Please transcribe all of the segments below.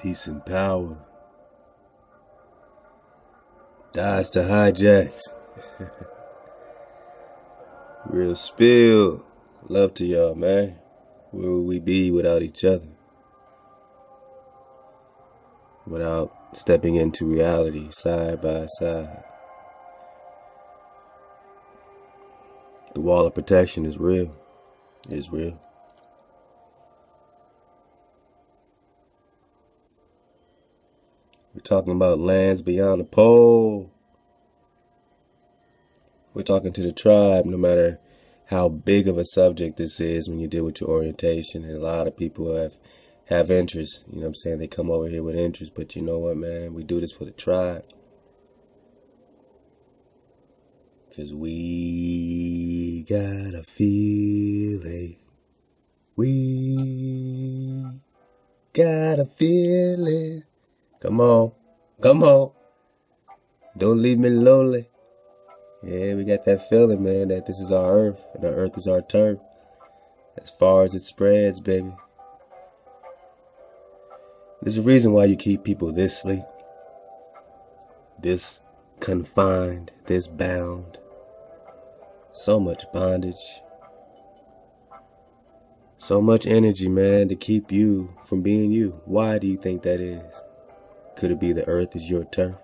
Peace and power. Dodge the hijacks. Real spill. Love to y'all, man. Where would we be without each other? Without stepping into reality side by side. The wall of protection is real. It is real. We're talking about lands beyond the pole. We're talking to the tribe, no matter how big of a subject this is when you deal with your orientation. And a lot of people have interest. You know what I'm saying? They come over here with interest. But you know what, man? We do this for the tribe. Because we got a feeling. We got a feeling. Come on. Come on. Don't leave me lonely. Yeah, we got that feeling, man, that this is our earth, and our earth is our turf. As far as it spreads, baby. There's a reason why you keep people this sleep, this confined, this bound. So much bondage. So much energy, man, to keep you from being you. Why do you think that is? Could it be the earth is your turf?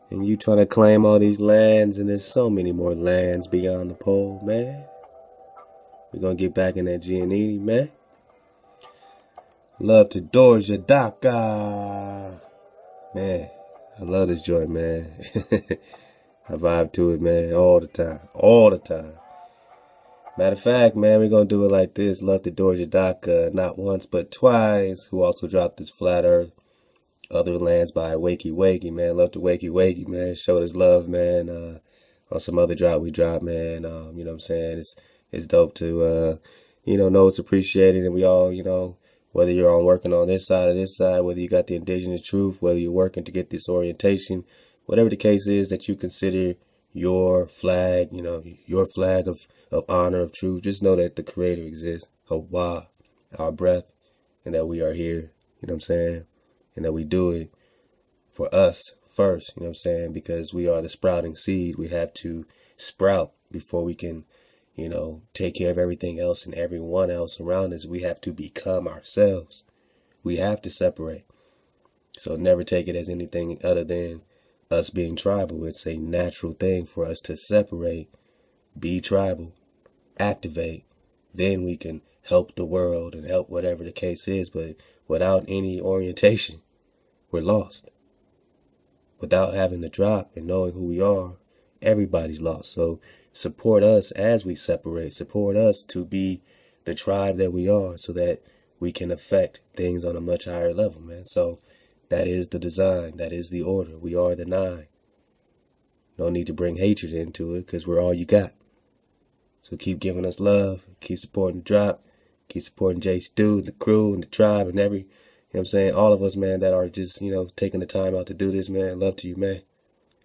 And you trying to claim all these lands, and there's so many more lands beyond the pole, man. We're going to get back in that Giannini, man. Love to Dorja Daka. Man, I love this joint, man. I vibe to it, man, all the time. All the time. Matter of fact, man, we're going to do it like this. Love to Dorja Daka, not once but twice, who also dropped this Flat Earth. Other Lands by Wakey Wakey, man. Love to Wakey Wakey, man. Show his love, man. On some other drop we dropped, man. You know what I'm saying? It's dope to, know it's appreciated. And we all, whether you're working on this side or this side, whether you got the indigenous truth, whether you're working to get this orientation, whatever the case is that you consider your flag, your flag of honor, of truth, just know that the Creator exists. Hawa, our breath, and that we are here. You know what I'm saying? And that we do it for us first, you know what I'm saying? Because we are the sprouting seed. We have to sprout before we can, take care of everything else and everyone else around us. We have to become ourselves. We have to separate. So never take it as anything other than us being tribal. It's a natural thing for us to separate, be tribal, activate. Then we can help the world and help whatever the case is. But without any orientation, we're lost. Without having the drop and knowing who we are, everybody's lost. So support us as we separate. Support us to be the tribe that we are so that we can affect things on a much higher level, man. So that is the design. That is the order. We are the 9. No need to bring hatred into it because we're all you got. So keep giving us love. Keep supporting the drop. Keep supporting J Stu, the crew, and the tribe, and you know what I'm saying? All of us, man, that are just, taking the time out to do this, man. Love to you, man.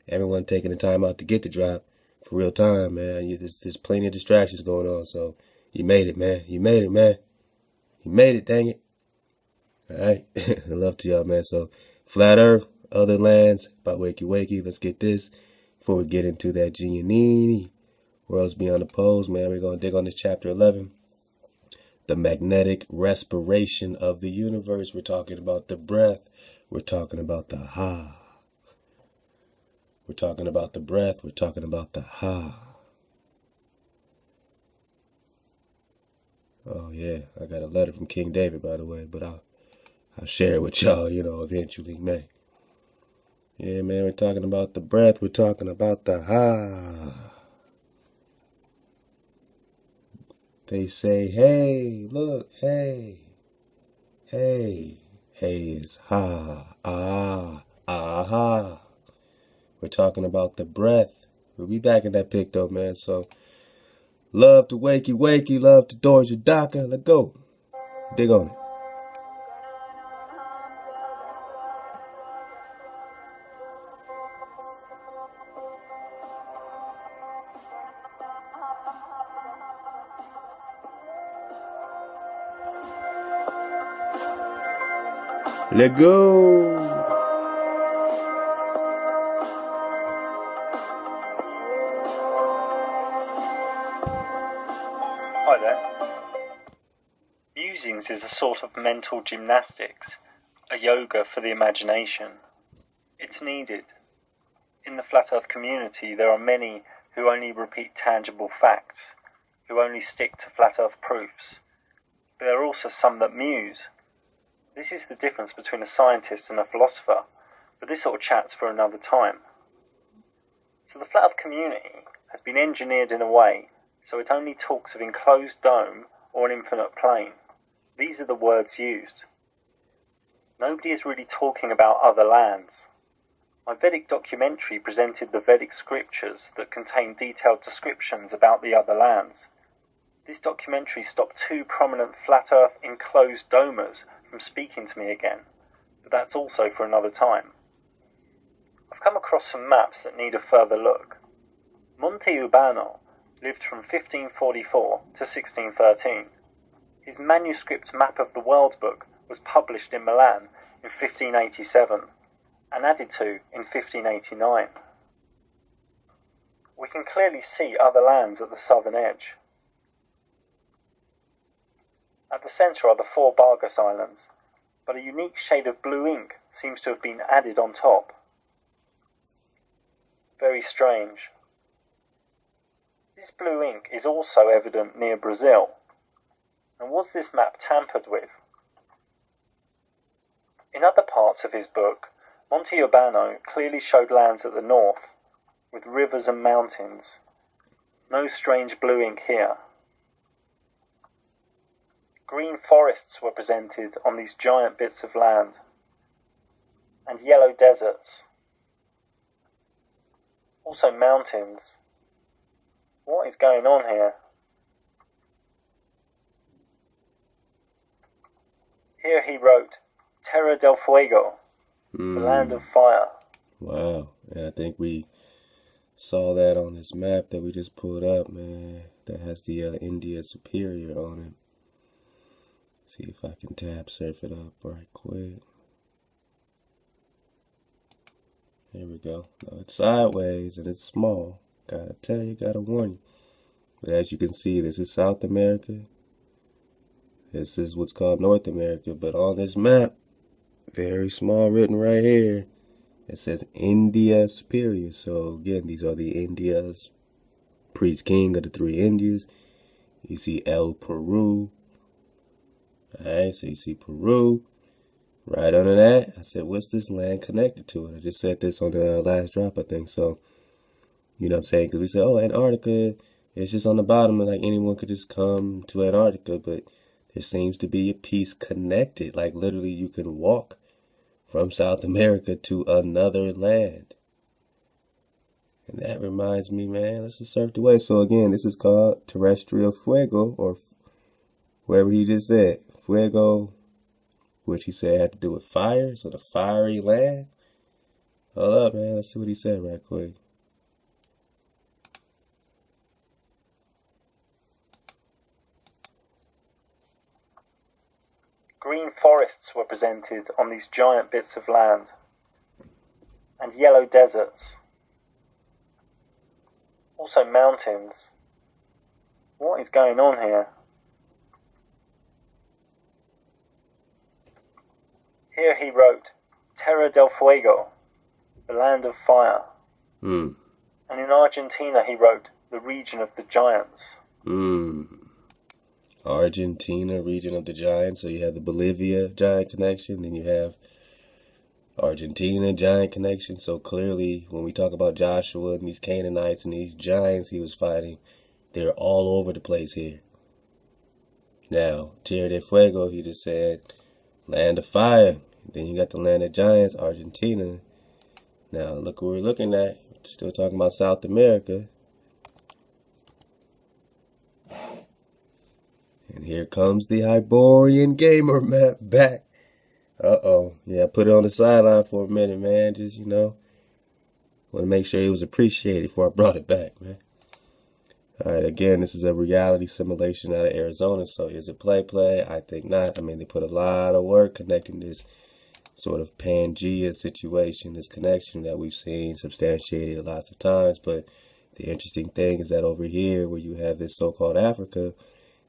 Everyone taking the time out to get the drop for real time, man. There's plenty of distractions going on, so you made it, man. You made it, man. You made it, dang it. All right. Love to y'all, man. So Flat Earth, Other Lands by Wakey Wakey. Let's get this before we get into that Giannini. Worlds Beyond the Poles, man. We're going to dig on this chapter 11. The magnetic respiration of the universe. We're talking about the breath. We're talking about the ha. We're talking about the breath. We're talking about the ha. Oh, yeah. I got a letter from King David, by the way, but I'll share it with y'all, eventually, man. Yeah, man, we're talking about the breath. We're talking about the ha. They say, hey, look, hey. Hey is ha, ah, aha. We're talking about the breath. We'll be back in that pic, though, man. So, love to Wakey Wakey, love to Dorja Daka. Let's go. Dig on it. Let go. Hi there. Musings is a sort of mental gymnastics, a yoga for the imagination. It's needed. In the Flat Earth community, there are many who only repeat tangible facts, who only stick to Flat Earth proofs. But there are also some that muse. This is the difference between a scientist and a philosopher, but this sort of chat's for another time. So the Flat Earth community has been engineered in a way so it only talks of enclosed dome or an infinite plane. These are the words used. Nobody is really talking about other lands. My Vedic documentary presented the Vedic scriptures that contain detailed descriptions about the other lands. This documentary stopped two prominent flat earth enclosed domers from speaking to me again, but that's also for another time. I've come across some maps that need a further look. Monte Urbano lived from 1544 to 1613. His manuscript map of the world book was published in Milan in 1587 and added to in 1589. We can clearly see other lands at the southern edge. At the centre are the four Bargas Islands, but a unique shade of blue ink seems to have been added on top. Very strange. This blue ink is also evident near Brazil. And was this map tampered with? In other parts of his book, Monte Urbano clearly showed lands at the north, with rivers and mountains. No strange blue ink here. Green forests were presented on these giant bits of land, and yellow deserts. Also mountains. What is going on here? Here he wrote, Terra del Fuego, the land of fire. Wow. Yeah, I think we saw that on this map that we just pulled up, man. That has the India Superior on it. See if I can surf it up right quick. Here we go. No, it's sideways and it's small. Gotta tell you, gotta warn you. But as you can see, this is South America. This is what's called North America. But on this map, very small written right here, it says India Superior. So again, these are the Indias. Priest king of the three Indias. You see El Peru. Alright, so you see Peru. Right under that, I said, what's this land connected to it? I just said this on the last drop, I think. So, you know what I'm saying? Because we said, oh, Antarctica, it's just on the bottom. And like anyone could just come to Antarctica. But there seems to be a piece connected. Like literally you can walk from South America to another land. And that reminds me, man, let's just surf the wave. So again, this is called Terrestrial Fuego, or wherever he just said. Fuego, which he said had to do with fire. So the fiery land. Hold up, man. Let's see what he said right quick. Green forests were presented on these giant bits of land, and yellow deserts. Also mountains. What is going on here? Here he wrote, Terra del Fuego, the land of fire. And in Argentina he wrote, the region of the giants. Argentina, region of the giants. So you have the Bolivia giant connection, then you have Argentina giant connection. So clearly, when we talk about Joshua and these Canaanites and these giants he was fighting, they're all over the place here. Now, Tierra del Fuego, he just said, land of fire. Then you got the land of giants, Argentina. Now, look what we're looking at. Still talking about South America. And here comes the Hyborian Gamer map back. Uh-oh. Yeah, I put it on the sideline for a minute, man. Just, you know, want to make sure it was appreciated before I brought it back, man. All right, again, this is a reality simulation out of Arizona. So is it play? I think not. I mean, they put a lot of work connecting this sort of Pangea situation, this connection that we've seen substantiated lots of times. But the interesting thing is that over here, where you have this so-called Africa,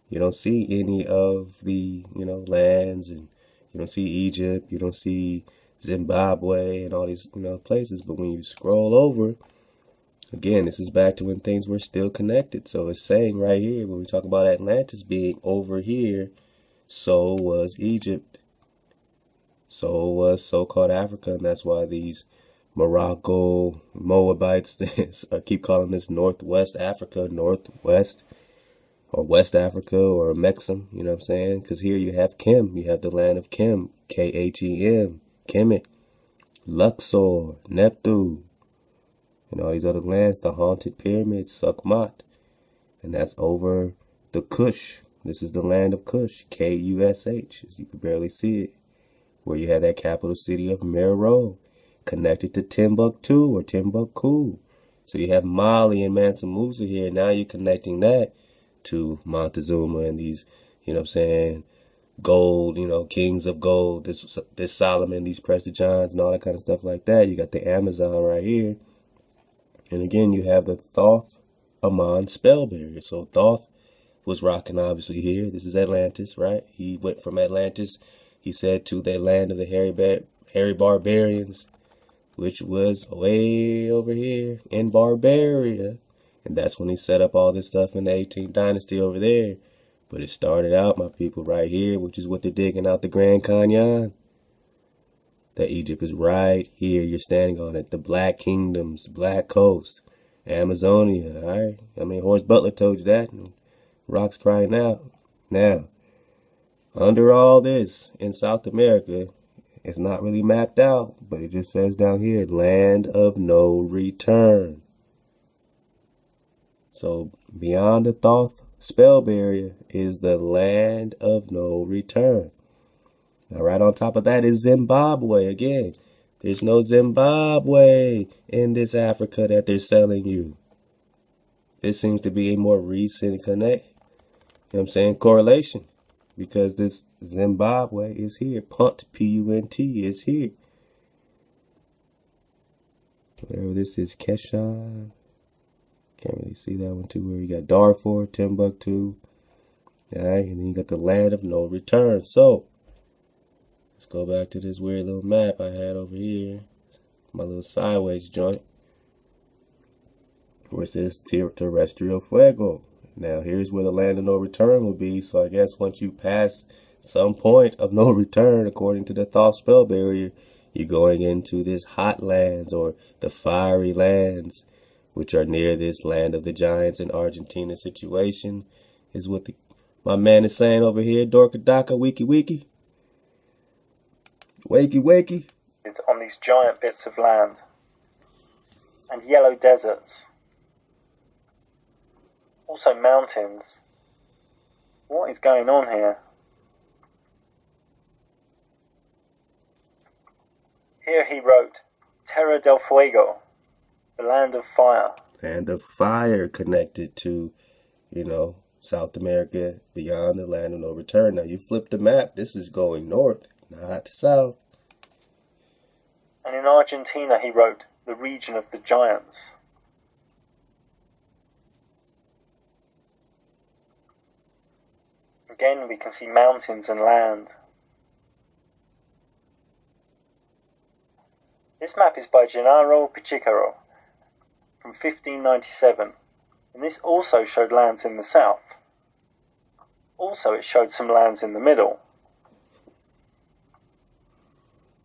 you don't see any of the, lands, and you don't see Egypt, you don't see Zimbabwe and all these, places. But when you scroll over, again, this is back to when things were still connected. So it's saying right here, when we talk about Atlantis being over here, so was Egypt. So was so-called Africa, and that's why these Morocco, Moabites, I keep calling this Northwest Africa, Northwest, or West Africa, or Mexam, you know what I'm saying? Because here you have Kim, you have the land of Kim, Khem, Kemet, Luxor, Neptune, and all these other lands, the haunted pyramids, Sukhmat, and that's over the Kush. This is the land of Kush, Kush, as you can barely see it, where you have that capital city of Meroe, connected to Timbuktu or Timbuktu. So you have Mali and Mansa Musa here. Now you're connecting that to Montezuma and these, gold, kings of gold, this Solomon, these Prester Johns and all that kind of stuff like that. You got the Amazon right here. And again, you have the Thoth Amon spell barrier. So Thoth was rocking obviously here. This is Atlantis, right? He went from Atlantis, he said, to the land of the hairy barbarians, which was way over here in Barbaria. And that's when he set up all this stuff in the 18th dynasty over there. But it started out, my people, right here, which is what they're digging out the Grand Canyon. That Egypt is right here. You're standing on it. The Black Kingdoms, Black Coast, Amazonia, all right? Horace Butler told you that. And rocks crying out. Now, under all this in South America, it's not really mapped out, but it just says down here, land of no return. So beyond the Thoth spell barrier is the land of no return. Now right on top of that is Zimbabwe. Again, there's no Zimbabwe in this Africa that they're selling you. This seems to be a more recent correlation. Because this Zimbabwe is here. Punt, P-U-N-T, is here. Whatever this is, Keshan. Can't really see that one too. Where you got Darfur, Timbuktu. Alright, and then you got the land of no return. So, let's go back to this weird little map I had over here. My little sideways joint. Where it says terrestrial fuego. Now, here's where the land of no return will be. So I guess once you pass some point of no return, according to the Thoth spell barrier, you're going into this hot lands, or the fiery lands, which are near this land of the giants in Argentina situation, is what my man is saying over here. Dorkadaka, wiki wiki. Wakey wakey. On these giant bits of land. And yellow deserts. Also mountains. What is going on here? Here he wrote, Terra del Fuego, the land of fire. Land of fire connected to, South America, beyond the land of no return. Now you flip the map, this is going north, not south. And in Argentina he wrote, the region of the giants. Again, we can see mountains and land. This map is by Gennaro Pichicaro from 1597, and this also showed lands in the south. Also, it showed some lands in the middle.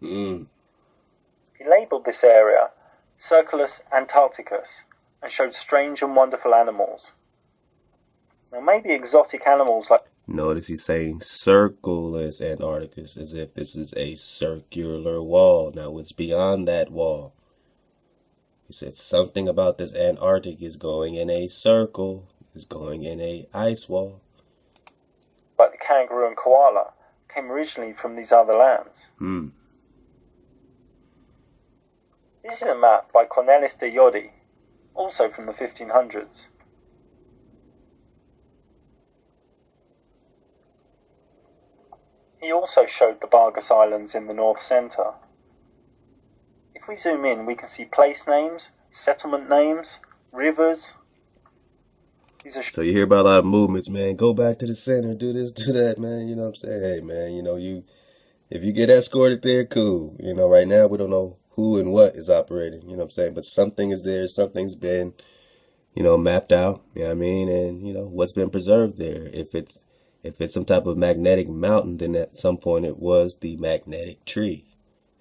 He labelled this area Circulus Antarcticus and showed strange and wonderful animals. Now, maybe exotic animals like... Notice he's saying Circulus Antarcticus, as if this is a circular wall. Now, what's beyond that wall? He said something about this Antarctic is going in a circle, is going in a ice wall. Like the kangaroo and koala, came originally from these other lands. This is a map by Cornelis de Jodi, also from the 1500s. He also showed the Bargus Islands in the North Centre. If we zoom in, we can see place names, settlement names, rivers. These are So you hear about a lot of movements, man. Go back to the center, do this, do that, man. You know what I'm saying? Hey, man, you know, if you get escorted there, cool. You know, right now we don't know who and what is operating, you know what I'm saying? But something is there, something's been, you know, mapped out, you know what I mean? And, you know, what's been preserved there. If it's some type of magnetic mountain, then at some point it was the magnetic tree.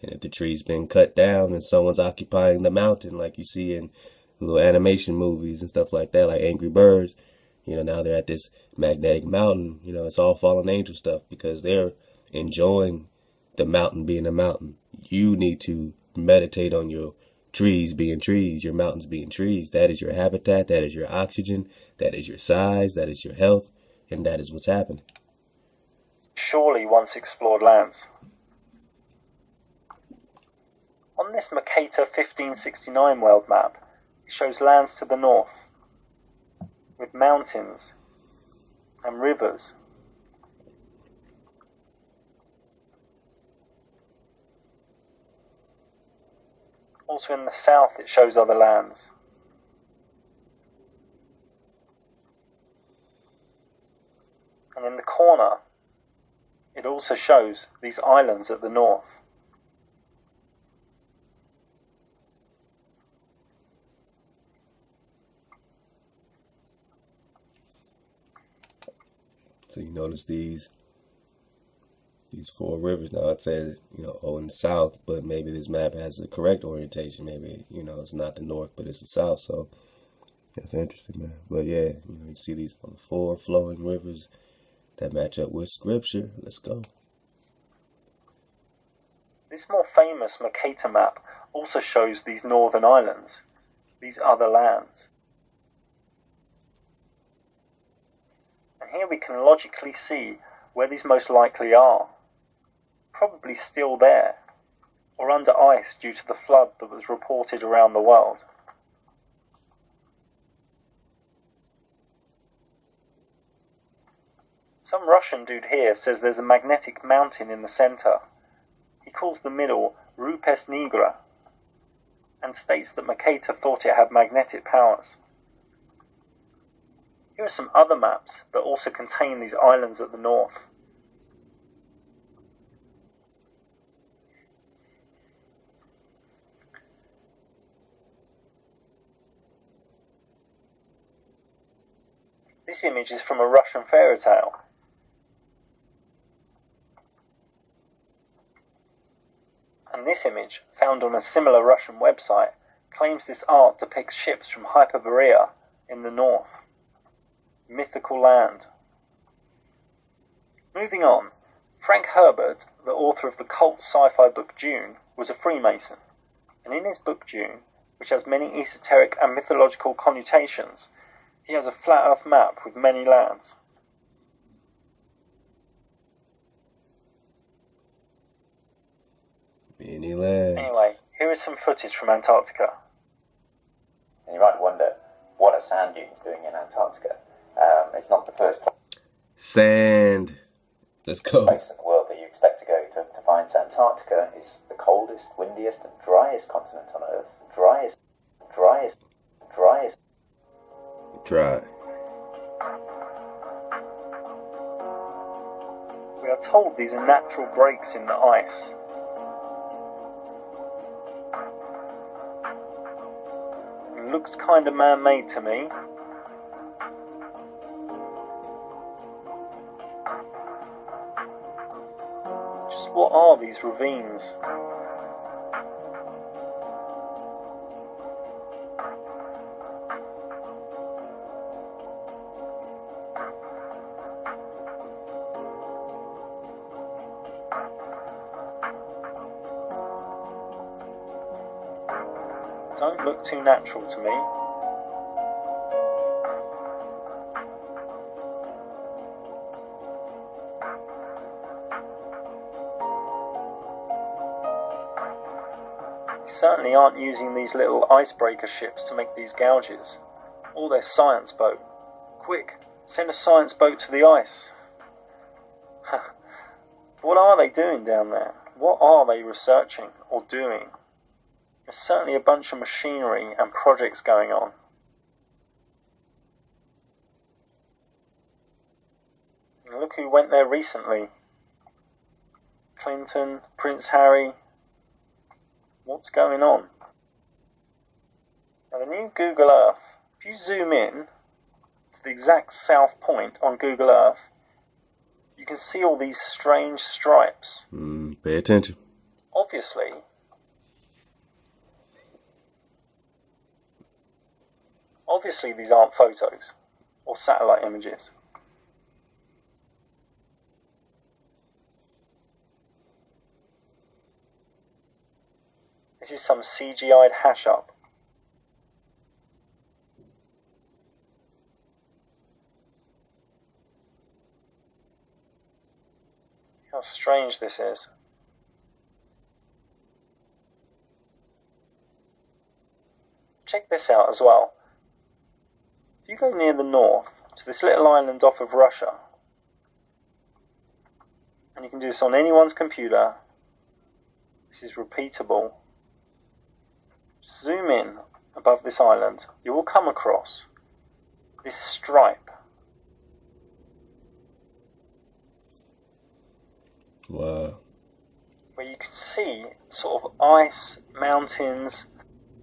And if the tree's been cut down and someone's occupying the mountain, like you see in little animation movies and stuff like that, like Angry Birds, you know, now they're at this magnetic mountain. You know, it's all fallen angel stuff because they're enjoying the mountain being a mountain. You need to meditate on your trees being trees, your mountains being trees. That is your habitat, that is your oxygen, that is your size, that is your health, and that is what's happening. Surely once explored lands. On this Mercator 1569 world map, it shows lands to the north, with mountains and rivers. Also in the south it shows other lands. And in the corner it also shows these islands at the north. So you notice these 4 rivers. Now I'd say that, you know, in the south, but maybe this map has the correct orientation. Maybe, you know, it's not the north, but it's the south. So that's interesting, man. But yeah, you know, you see these 4 flowing rivers that match up with scripture. Let's go. This more famous Mercator map also shows these northern islands, these other lands. And here we can logically see where these most likely are. Probably still there, or under ice due to the flood that was reported around the world. Some Russian dude here says there's a magnetic mountain in the centre. He calls the middle Rupes Nigra, and states that Mercator thought it had magnetic powers. Here are some other maps that also contain these islands at the north. This image is from a Russian fairy tale. And this image, found on a similar Russian website, claims this art depicts ships from Hyperborea in the north. Mythical land. Moving on, Frank Herbert, the author of the cult sci-fi book Dune, was a Freemason, and in his book Dune, which has many esoteric and mythological connotations, he has a flat earth map with many lands. Many lands. Anyway, here is some footage from Antarctica. And you might wonder, what are sand dunes doing in Antarctica? It's not the first Sand. Let's go. place in the world that you expect to go to find sand. Antarctica is the coldest, windiest, and driest continent on Earth. Dry. We are told these are natural breaks in the ice. It looks kind of man-made to me. Just what are these ravines? Don't look too natural to me. They certainly aren't using these little icebreaker ships to make these gouges, or their science boat. Quick, send a science boat to the ice. What are they doing down there? What are they researching or doing? There's certainly a bunch of machinery and projects going on. And look who went there recently. Clinton, Prince Harry. What's going on? Now the new Google Earth, if you zoom in to the exact south point on Google Earth, you can see all these strange stripes. Pay attention. Obviously these aren't photos or satellite images. This is some CGI'd hash up. How strange this is. Check this out as well. If you go near the north to this little island off of Russia, and you can do this on anyone's computer, this is repeatable. Zoom in above this island, you will come across this stripe. Wow. Where you can see sort of ice, mountains.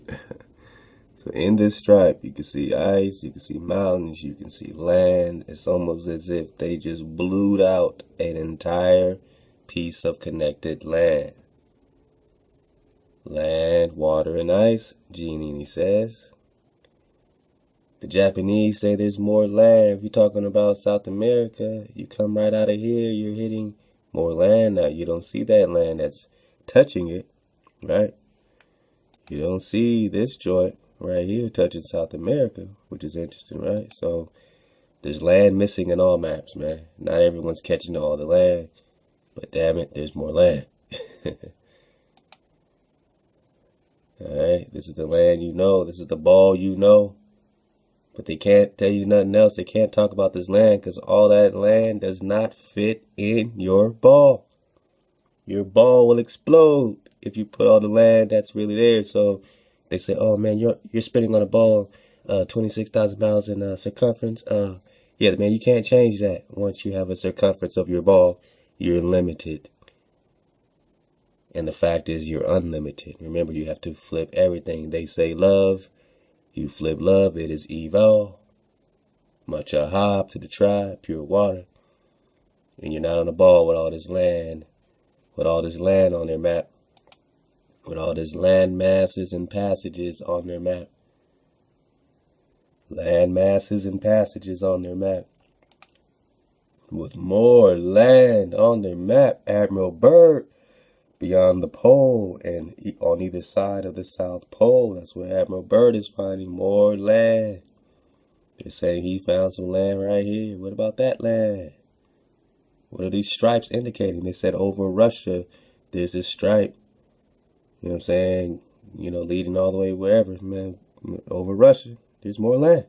So in this stripe, you can see ice, you can see mountains, you can see land. It's almost as if they just blued out an entire piece of connected land. Land, water, and ice, Giannini says. The Japanese say there's more land. If you're talking about South America, you come right out of here, you're hitting more land now. You don't see that land that's touching it, right? You don't see this joint right here touching South America, which is interesting, right? So there's land missing in all maps, man. Not everyone's catching all the land, but damn it, there's more land. Alright, this is the land you know. This is the ball you know. But they can't tell you nothing else. They can't talk about this land because all that land does not fit in your ball. Your ball will explode if you put all the land that's really there. So they say, oh man, you're spinning on a ball 26,000 miles in circumference. Yeah, man, you can't change that. Once you have a circumference of your ball, you're limited. And the fact is you're unlimited. Remember, you have to flip everything. They say love. You flip love, it is evil. Much a hop to the tribe, pure water. And you're not on the ball with all this land. With all this land on their map. With all this land masses and passages on their map. Land masses and passages on their map. With more land on their map, Admiral Byrd. Beyond the pole and on either side of the South Pole. That's where Admiral Byrd is finding more land. They're saying he found some land right here. What about that land? What are these stripes indicating? They said over Russia, there's this stripe. You know what I'm saying? You know, leading all the way wherever, man. Over Russia, there's more land.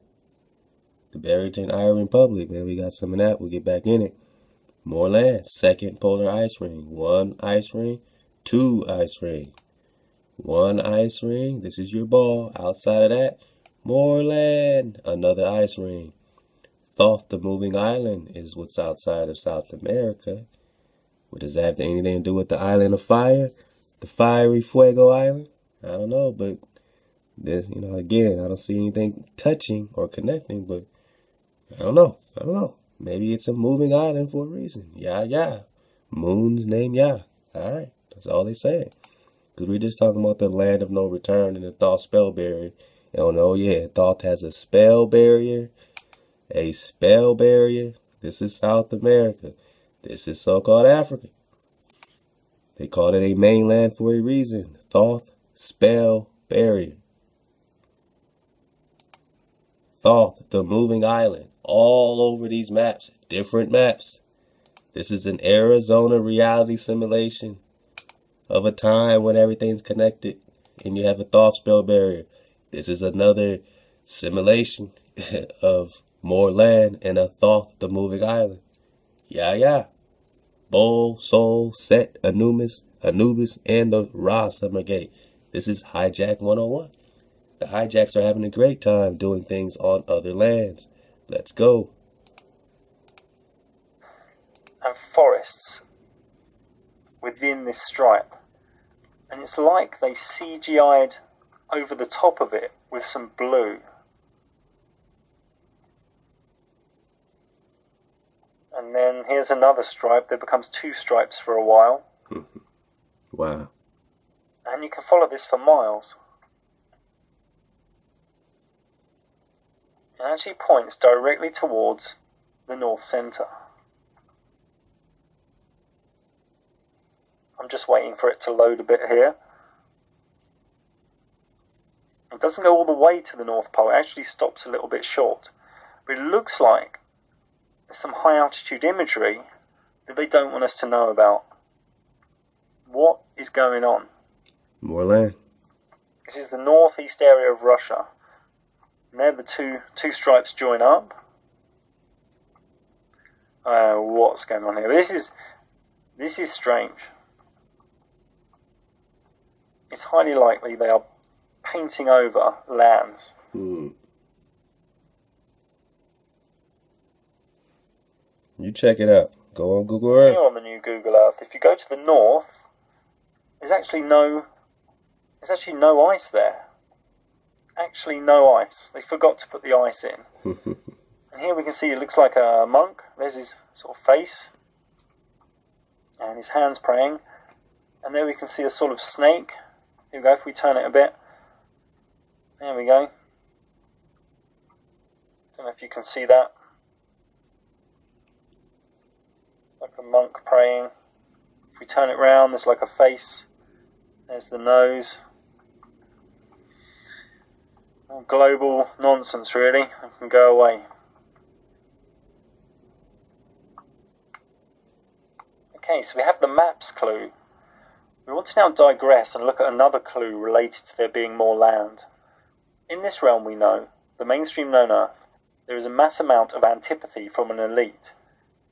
The Barrington Iron Republic, man. We got some of that. We'll get back in it. More land. Second polar ice ring. One ice ring. Two ice ring. One ice ring. This is your ball. Outside of that, more land. Another ice ring. Thoth, the moving island, is what's outside of South America. What does that have anything to do with the island of fire? The fiery Fuego Island? I don't know, but this, you know, again, I don't see anything touching or connecting, but I don't know. Maybe it's a moving island for a reason. Yeah. Moon's name, yeah. All right. That's all they say. Because we're just talking about the land of no return and the Thoth spell barrier. And oh yeah, Thoth has a spell barrier. A spell barrier. This is South America. This is so-called Africa. They called it a mainland for a reason. Thoth spell barrier. Thoth, the moving island. All over these maps. Different maps. This is an Arizona reality simulation of a time when everything's connected and you have a Thoth spell barrier. This is another simulation of more land and a Thoth, the moving island. Yeah. Bull, Sol, Set, Anubis, and the Ra Summer Gate. This is Hijack 101. The hijacks are having a great time doing things on other lands. Let's go. And forests within this stripe. And it's like they CGI'd over the top of it with some blue. And then here's another stripe. There becomes two stripes for a while. Wow. And you can follow this for miles. It actually points directly towards the north centre. I'm just waiting for it to load a bit here. It doesn't go all the way to the North Pole. It actually stops a little bit short. But it looks like there's some high altitude imagery that they don't want us to know about. What is going on? More land. This is the northeast area of Russia. And there the two stripes join up. What's going on here? This is strange. It's highly likely they are painting over lands. You check it out. Go on Google Earth. Here on the new Google Earth, if you go to the north, there's actually no ice there. Actually no ice. They forgot to put the ice in. And here we can see it looks like a monk. There's his sort of face. And his hands praying. And there we can see a sort of snake. Here we go, if we turn it a bit. There we go. Don't know if you can see that. Like a monk praying. If we turn it round, there's like a face. There's the nose. All global nonsense, really. It can go away. Okay, so we have the maps clue. We want to now digress and look at another clue related to there being more land. In this realm we know, the mainstream known Earth, there is a mass amount of antipathy from an elite.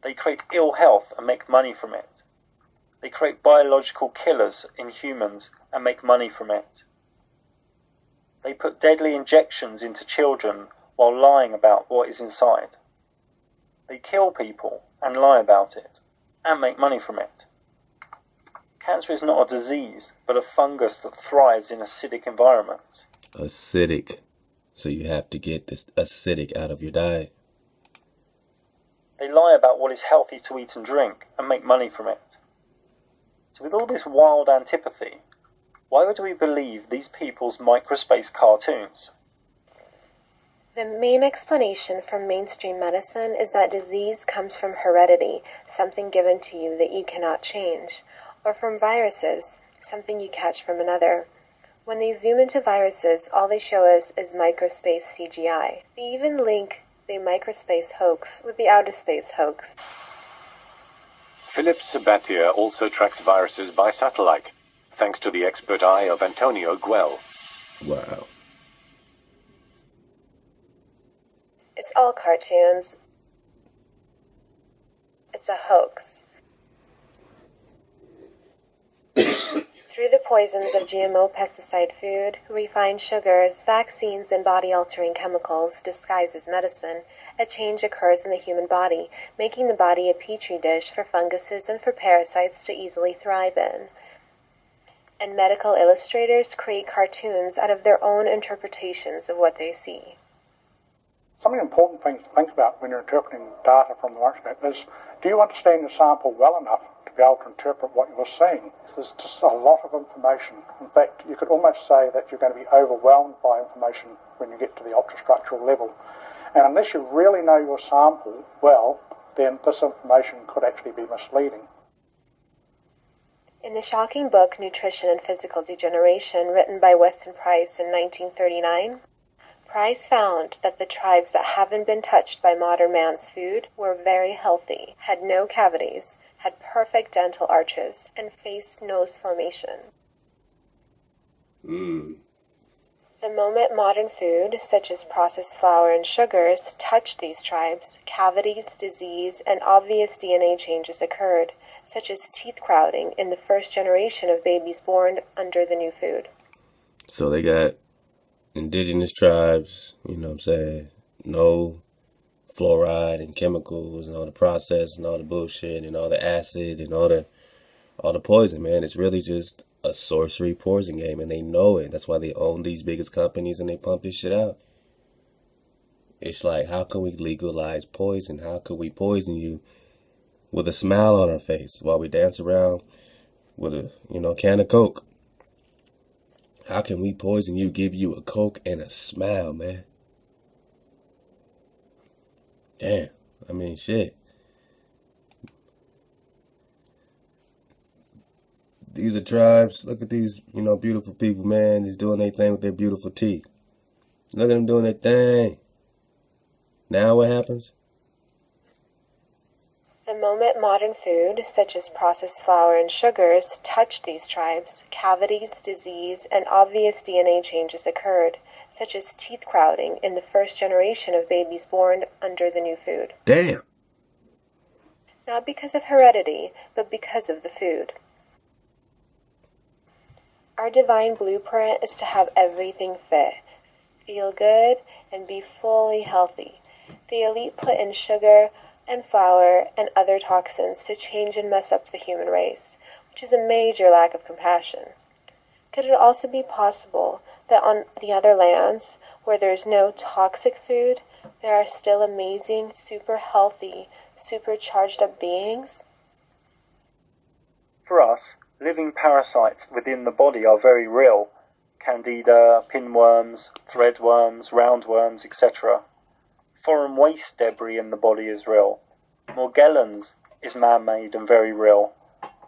They create ill health and make money from it. They create biological killers in humans and make money from it. They put deadly injections into children while lying about what is inside. They kill people and lie about it and make money from it. Cancer is not a disease, but a fungus that thrives in acidic environments. Acidic. So you have to get this acidic out of your diet. They lie about what is healthy to eat and drink and make money from it. So with all this wild antipathy, why would we believe these people's microspace cartoons? The main explanation from mainstream medicine is that disease comes from heredity, something given to you that you cannot change, or from viruses, something you catch from another. When they zoom into viruses, all they show us is microspace CGI. They even link the microspace hoax with the outer space hoax. Philip Sabatier also tracks viruses by satellite, thanks to the expert eye of Antonio Guel. Wow. It's all cartoons. It's a hoax. Through the poisons of GMO pesticide food, refined sugars, vaccines, and body-altering chemicals disguised as medicine, a change occurs in the human body, making the body a petri dish for funguses and for parasites to easily thrive in. And medical illustrators create cartoons out of their own interpretations of what they see. Some of the important things to think about when you're interpreting data from the microscope is, do you understand your sample well enough to be able to interpret what you're seeing? There's just a lot of information. In fact, you could almost say that you're going to be overwhelmed by information when you get to the ultrastructural level. And unless you really know your sample well, then this information could actually be misleading. In the shocking book Nutrition and Physical Degeneration, written by Weston Price in 1939, Price found that the tribes that haven't been touched by modern man's food were very healthy, had no cavities, had perfect dental arches, and face-nose formation. The moment modern food, such as processed flour and sugars, touched these tribes, cavities, disease, and obvious DNA changes occurred. such as teeth crowding in the first generation of babies born under the new food. So they got indigenous tribes, you know what I'm saying? No fluoride and chemicals and all the process and all the bullshit and all the acid and all the poison, man. It's really just a sorcery poison game, and they know it. That's why they own these biggest companies and they pump this shit out. It's like, how can we legalize poison? How can we poison you with a smile on our face while we dance around with a, can of Coke? How can we poison you, give you a Coke and a smile, man? Damn. I mean, shit. These are tribes. Look at these, beautiful people, man. They're doing their thing with their beautiful teeth. Look at them doing their thing. Now what happens? The moment modern food, such as processed flour and sugars, touched these tribes, cavities, disease, and obvious DNA changes occurred, such as teeth crowding in the first generation of babies born under the new food. Damn. Not because of heredity, but because of the food. Our divine blueprint is to have everything fit, feel good, and be fully healthy. The elite put in sugar and flour and other toxins to change and mess up the human race, which is a major lack of compassion. Could it also be possible that on the other lands, where there's no toxic food, there are still amazing, super healthy, super charged up beings? For us, living parasites within the body are very real. Candida, pinworms, threadworms, roundworms, etc. Foreign waste debris in the body is real. Morgellons is man-made and very real.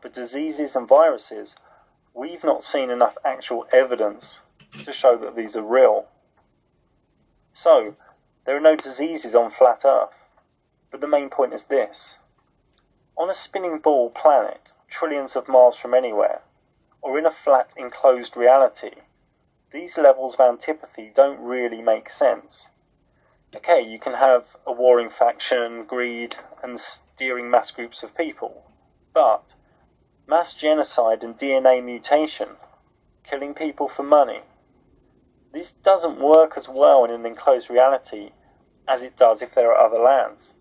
But diseases and viruses, we've not seen enough actual evidence to show that these are real. So, there are no diseases on flat Earth. But the main point is this. On a spinning ball planet, trillions of miles from anywhere, or in a flat enclosed reality, these levels of antipathy don't really make sense. Okay, you can have a warring faction, greed, and steering mass groups of people, but mass genocide and DNA mutation, killing people for money, this doesn't work as well in an enclosed reality as it does if there are other lands.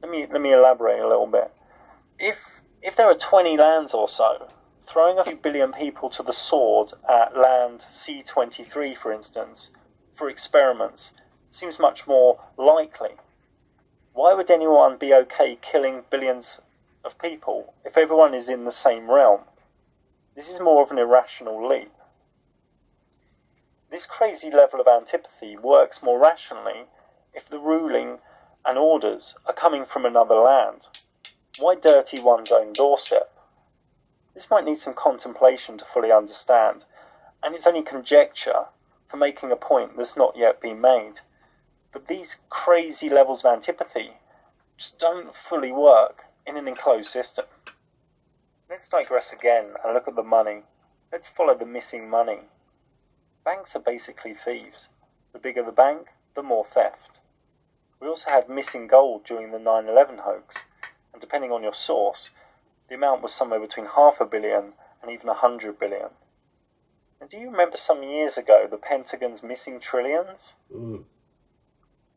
Let me elaborate a little bit. If there are 20 lands or so, throwing a few billion people to the sword at land C23, for instance, for experiments, seems much more likely. Why would anyone be okay killing billions of people if everyone is in the same realm? This is more of an irrational leap. This crazy level of antipathy works more rationally if the ruling and orders are coming from another land. Why dirty one's own doorstep? This might need some contemplation to fully understand, and it's only conjecture for making a point that's not yet been made. But these crazy levels of antipathy just don't fully work in an enclosed system. Let's digress again and look at the money. Let's follow the missing money. Banks are basically thieves. The bigger the bank, the more theft. We also had missing gold during the 9/11 hoax, and depending on your source, the amount was somewhere between $500 million and even $100 billion. And do you remember some years ago the Pentagon's missing trillions?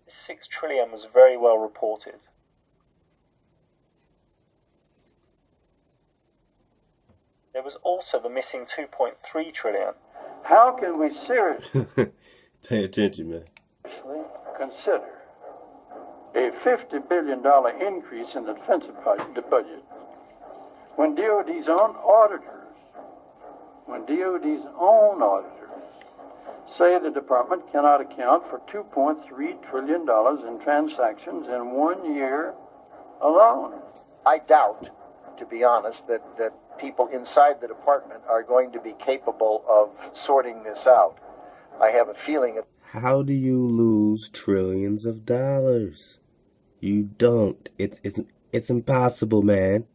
This 6 trillion was very well reported. There was also the missing 2.3 trillion. How can we seriously Pay attention, man. consider a $50 billion increase in the defense budget when DOD's own auditors say the department cannot account for $2.3 trillion in transactions in 1 year alone? I doubt, to be honest, that people inside the department are going to be capable of sorting this out. I have a feeling. How do you lose trillions of dollars? You don't. It's impossible, man.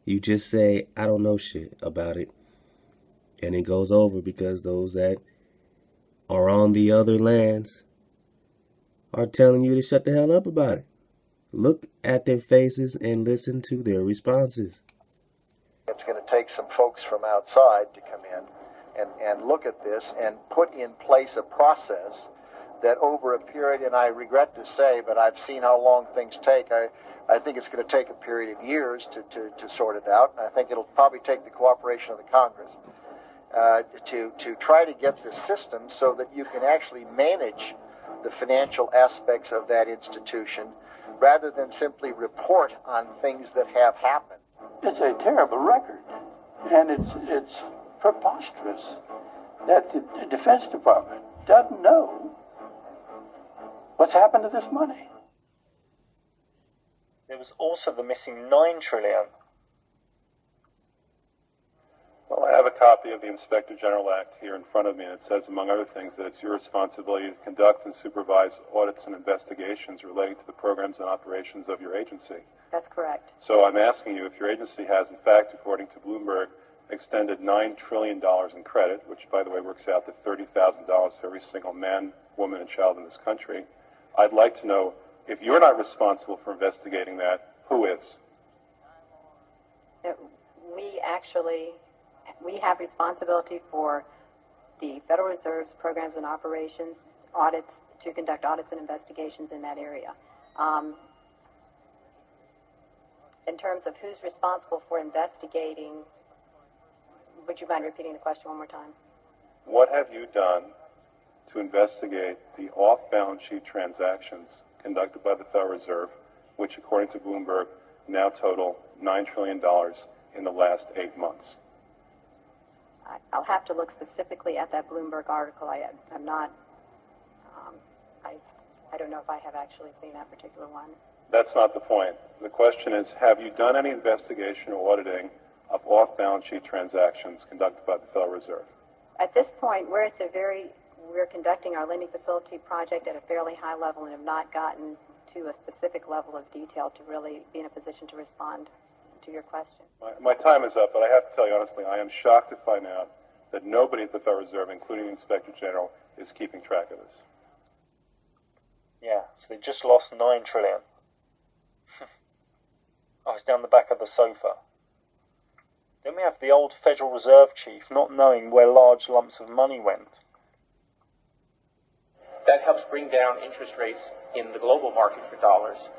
You just say, I don't know shit about it. And it goes over because those that are on the other lands are telling you to shut the hell up about it. Look at their faces and listen to their responses. It's going to take some folks from outside to come in and look at this and put in place a process that over a period, and I regret to say, but I've seen how long things take. I think it's going to take a period of years to sort it out, and I think it'll probably take the cooperation of the Congress to try to get the system so that you can actually manage the financial aspects of that institution rather than simply report on things that have happened. It's a terrible record, and it's preposterous that the Defense Department doesn't know what's happened to this money. There was also the missing $9 trillion. Well, I have a copy of the Inspector General Act here in front of me, and it says, among other things, that it's your responsibility to conduct and supervise audits and investigations relating to the programs and operations of your agency. That's correct. So I'm asking you if your agency has, in fact, according to Bloomberg, extended $9 trillion in credit, which, by the way, works out to $30,000 for every single man, woman, and child in this country. I'd like to know, if you're not responsible for investigating that, who is? We have responsibility for the Federal Reserve's programs and operations, audits, to conduct audits and investigations in that area. In terms of who's responsible for investigating, would you mind repeating the question one more time? What have you done to investigate the off-balance sheet transactions conducted by the Federal Reserve, which, according to Bloomberg, now total $9 trillion in the last 8 months? I'll have to look specifically at that Bloomberg article. I'm not, I don't know if I have actually seen that particular one. That's not the point. The question is, have you done any investigation or auditing of off-balance sheet transactions conducted by the Federal Reserve? At this point, we're conducting our lending facility project at a fairly high level and have not gotten to a specific level of detail to really be in a position to respond to your question. My time is up, but I have to tell you honestly, I am shocked to find out that nobody at the Federal Reserve, including the Inspector General, is keeping track of this. Yeah, so they just lost $9 trillion. I was down the back of the sofa. Then we have the old Federal Reserve chief not knowing where large lumps of money went. That helps bring down interest rates in the global market for dollars.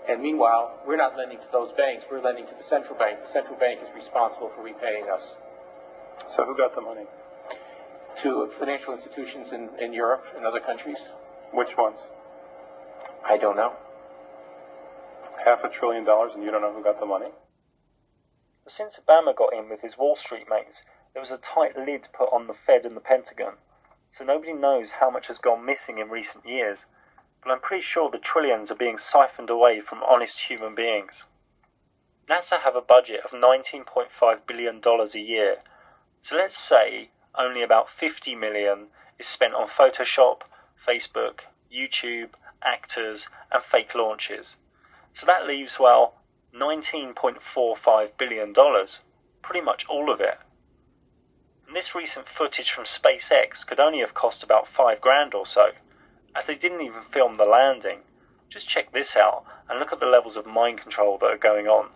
And meanwhile, we're not lending to those banks, we're lending to the central bank. The central bank is responsible for repaying us. So who got the money? To financial institutions in Europe and other countries. Which ones? I don't know. $500 billion and you don't know who got the money? But since Obama got in with his Wall Street mates, there was a tight lid put on the Fed and the Pentagon. So nobody knows how much has gone missing in recent years. But I'm pretty sure the trillions are being siphoned away from honest human beings. NASA have a budget of $19.5 billion a year. So let's say only about $50 million is spent on Photoshop, Facebook, YouTube, actors, and fake launches. So that leaves, well, $19.45 billion. Pretty much all of it. And this recent footage from SpaceX could only have cost about $5,000 or so, as they didn't even film the landing. Just check this out and look at the levels of mind control that are going on.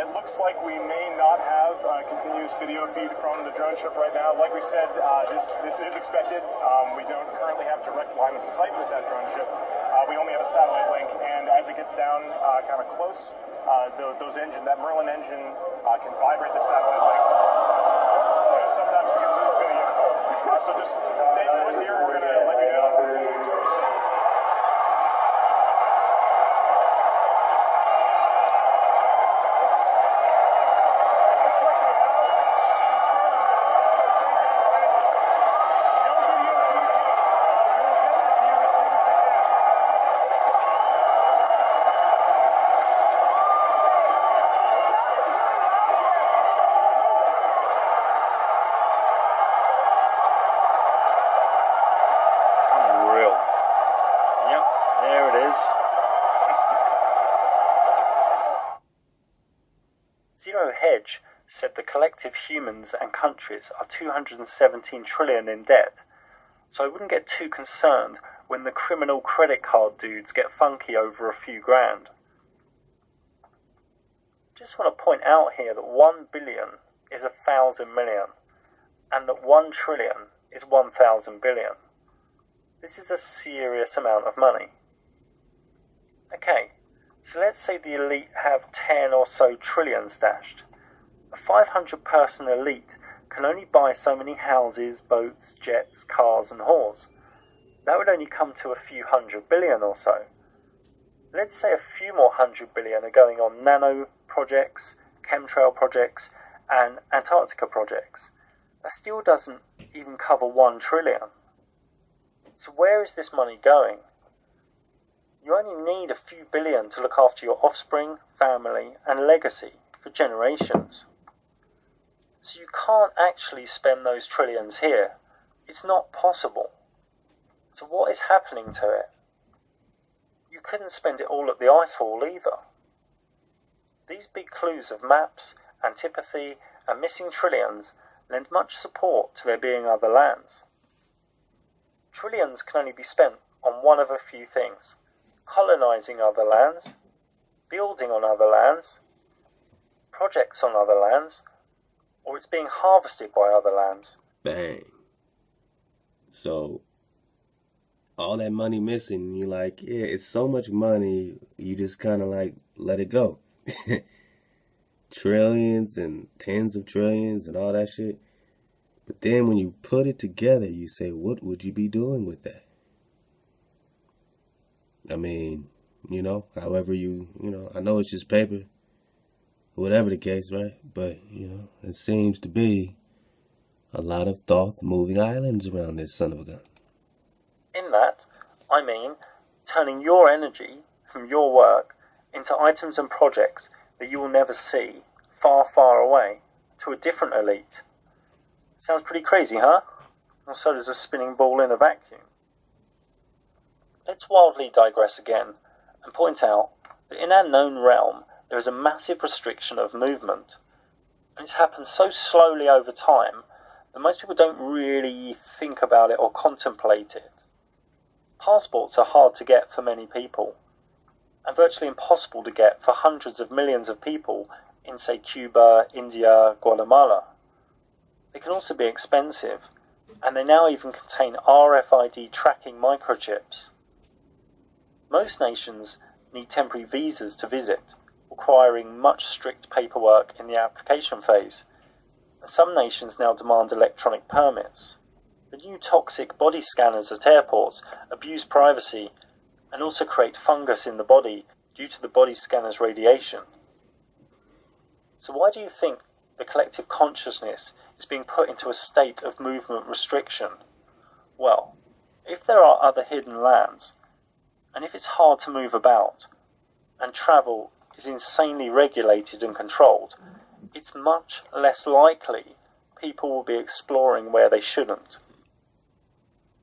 It looks like we may not have a continuous video feed from the drone ship right now. Like we said, this is expected. We don't currently have direct line of sight with that drone ship. We only have a satellite link, and as it gets down kind of close, that Merlin engine can vibrate the satellite link. And sometimes we can lose video. So just stay put here. We're going to let you know. Zero Hedge said the collective humans and countries are $217 trillion in debt, so I wouldn't get too concerned when the criminal credit card dudes get funky over a few grand. Just want to point out here that 1 billion is 1,000 million, and that 1 trillion is 1,000 billion. This is a serious amount of money. Okay, so let's say the elite have 10 or so trillion stashed. A 500-person elite can only buy so many houses, boats, jets, cars and whores. That would only come to a few 100 billion or so. Let's say a few more 100 billion are going on nano projects, chemtrail projects and Antarctica projects. That still doesn't even cover 1 trillion. So where is this money going? You only need a few billion to look after your offspring, family and legacy for generations. So you can't actually spend those trillions here. It's not possible. So what is happening to it? You couldn't spend it all at the ice hall either. These big clues of maps, antipathy and missing trillions lend much support to there being other lands. Trillions can only be spent on one of a few things: colonising other lands, building on other lands, projects on other lands, or it's being harvested by other lands. Bang. So, all that money missing, you're like, yeah, it's so much money, you just kind of like, let it go. Trillions and tens of trillions and all that shit. But then when you put it together, you say, what would you be doing with that? I mean, you know, however I know it's just paper, whatever the case, right? But, it seems to be a lot of thought-moving islands around this son of a gun. In that, I mean turning your energy from your work into items and projects that you will never see, far, far away, to a different elite. Sounds pretty crazy, huh? Well, so does a spinning ball in a vacuum. Let's wildly digress again and point out that in our known realm there is a massive restriction of movement, and it's happened so slowly over time that most people don't really think about it or contemplate it. Passports are hard to get for many people, and virtually impossible to get for hundreds of millions of people in, say, Cuba, India, Guatemala. They can also be expensive, and they now even contain RFID tracking microchips. Most nations need temporary visas to visit, requiring much strict paperwork in the application phase, and some nations now demand electronic permits. The new toxic body scanners at airports abuse privacy and also create fungus in the body due to the body scanner's radiation. So why do you think the collective consciousness is being put into a state of movement restriction? Well, if there are other hidden lands, and if it's hard to move about, and travel is insanely regulated and controlled, it's much less likely people will be exploring where they shouldn't.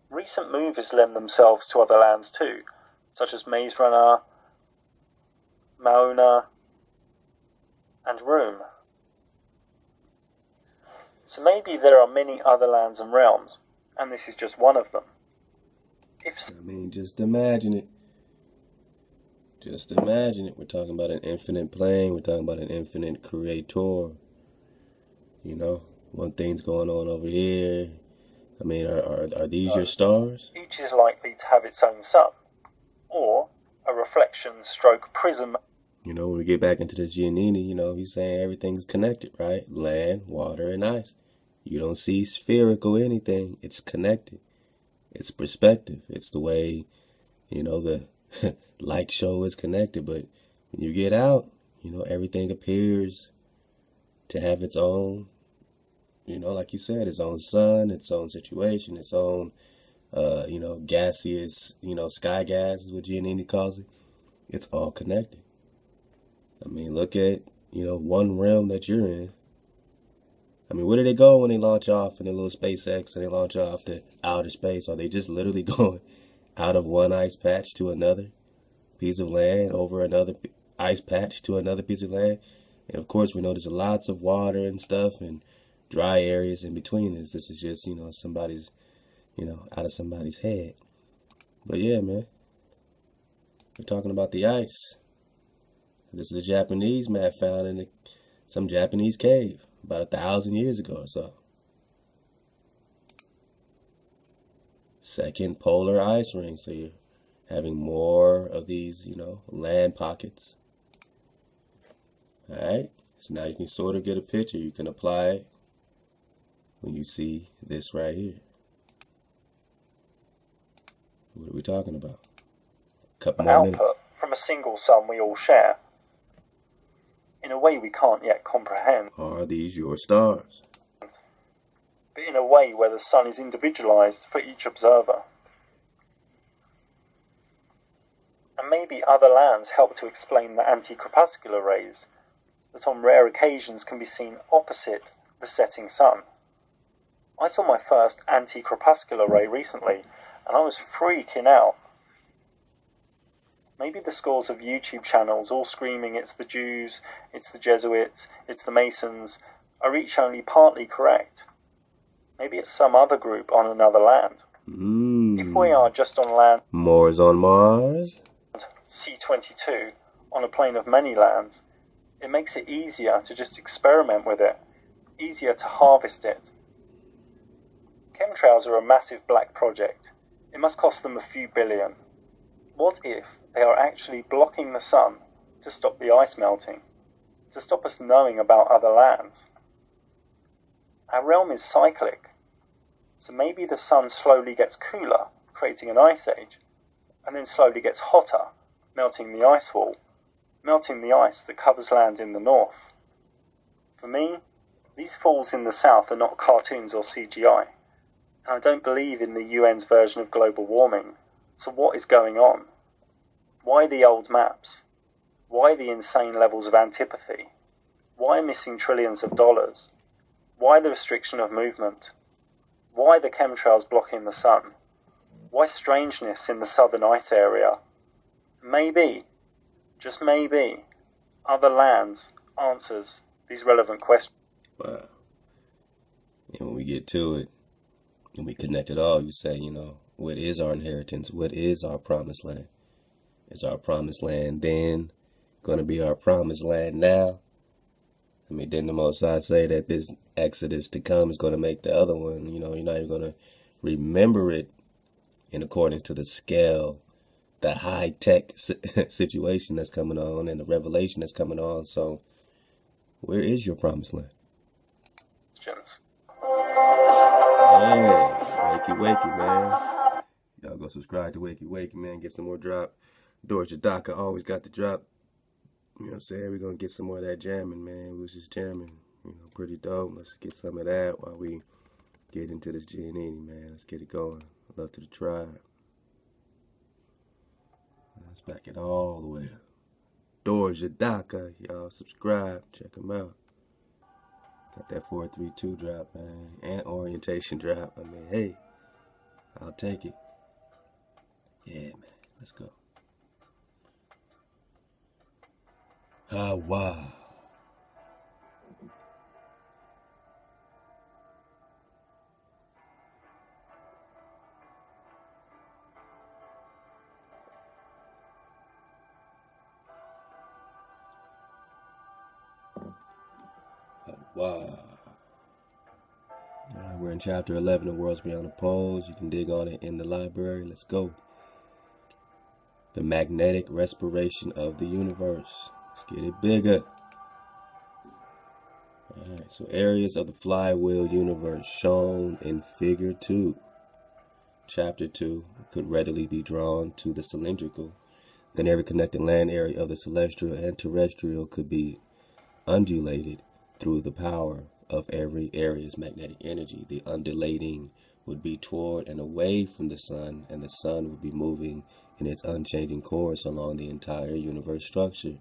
Recent movies lend themselves to other lands too, such as Maze Runner, Moana, and Room. So maybe there are many other lands and realms, and this is just one of them. Just imagine it. Just imagine it. We're talking about an infinite plane. We're talking about an infinite creator. One thing's going on over here. Are these your stars? Each is likely to have its own sun, or a reflection stroke prism. When we get back into this Giannini, he's saying everything's connected, right? Land, water, and ice. You don't see spherical anything. It's connected. It's perspective. It's the way, the light show is connected. But when you get out, everything appears to have its own, like you said, its own sun, its own situation, its own, gaseous, sky gas is what Giannini calls it. It's all connected. Look at, one realm that you're in. Where do they go when they launch off in their little SpaceX and they launch off to outer space? Are they just literally going out of one ice patch to another piece of land, over another ice patch to another piece of land? And of course, we know there's lots of water and stuff and dry areas in between this. This is just, somebody's, out of somebody's head. But yeah, man, we're talking about the ice. This is a Japanese map found in some Japanese cave about 1,000 years ago or so. Second polar ice ring, so you're having more of these, land pockets. Alright, so now you can sort of get a picture. You can apply it when you see this right here. What are we talking about? Couple more minutes. Output from a single sun we all share. In a way we can't yet comprehend. Are these your stars? But in a way where the sun is individualized for each observer. And maybe other lands help to explain the anti-crepuscular rays that on rare occasions can be seen opposite the setting sun. I saw my first anti-crepuscular ray recently and I was freaking out. Maybe the scores of YouTube channels all screaming it's the Jews, it's the Jesuits, it's the Masons, are each only partly correct. Maybe it's some other group on another land. If we are just on land Moore's on Mars, C22, on a plane of many lands, it makes it easier to just experiment with it, easier to harvest it. Chemtrails are a massive black project. It must cost them a few billion. What if they are actually blocking the sun to stop the ice melting, to stop us knowing about other lands? Our realm is cyclic, so maybe the sun slowly gets cooler, creating an ice age, and then slowly gets hotter, melting the ice wall, melting the ice that covers land in the north. For me, these falls in the south are not cartoons or CGI, and I don't believe in the UN's version of global warming. So what is going on? Why the old maps? Why the insane levels of antipathy? Why missing trillions of dollars? Why the restriction of movement? Why the chemtrails blocking the sun? Why strangeness in the southern ice area? Maybe, just maybe, other lands answers these relevant questions. Wow. And when we get to it, and we connect it all, you say, what is our inheritance? What is our promised land? Is our promised land then going to be our promised land now? I mean, didn't the Most High say that this Exodus to come is going to make the other one, you're not even going to remember it in accordance to the scale, the high-tech situation that's coming on and the revelation that's coming on. So where is your promised land? Hey, wakey, man. Y'all go subscribe to Wakey, man. Get some more drop. Doors Jadaka always got the drop. You know what I'm saying? We're going to get some more of that jamming, man. We was just jamming. Pretty dope. Let's get some of that while we get into this G&E, man. Let's get it going. Love to the tribe. Let's back it all the way up. Doors Jadaka. Y'all subscribe. Check them out. Got that 432 drop, man. And orientation drop. I mean, hey, I'll take it. Yeah, man. Let's go. Ah, wow. Wow. Alright, we're in chapter 11 of Worlds Beyond the Poles. You can dig on it in the library. Let's go. The magnetic respiration of the universe. Let's get it bigger. Alright, so areas of the flywheel universe shown in figure 2. Chapter 2 could readily be drawn to the cylindrical. Then every connecting land area of the celestial and terrestrial could be undulated through the power of every area's magnetic energy. The undulating would be toward and away from the sun, and the sun would be moving in its unchanging course along the entire universe structure.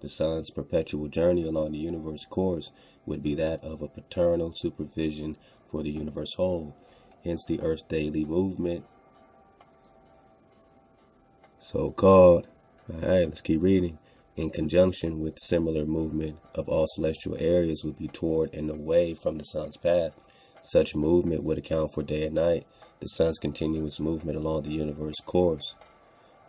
The sun's perpetual journey along the universe course would be that of a paternal supervision for the universe whole. Hence the Earth's daily movement, so-called. Alright, let's keep reading. In conjunction with similar movement of all celestial areas would be toward and away from the sun's path. Such movement would account for day and night, The sun's continuous movement along the universe course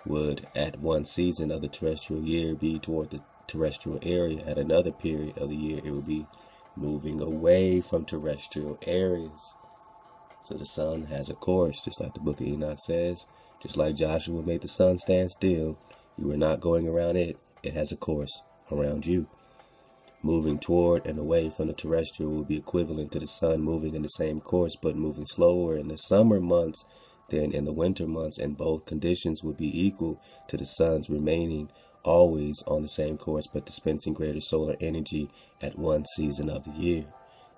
would, at one season of the terrestrial year, be toward the terrestrial area. At another period of the year, it would be moving away from terrestrial areas. So the sun has a course, just like the book of Enoch says. Just like Joshua made the sun stand still, you are not going around it. It has a course around you. Moving toward and away from the terrestrial will be equivalent to the sun moving in the same course, but moving slower in the summer months than in the winter months, and both conditions would be equal to the sun's remaining always on the same course, but dispensing greater solar energy at one season of the year.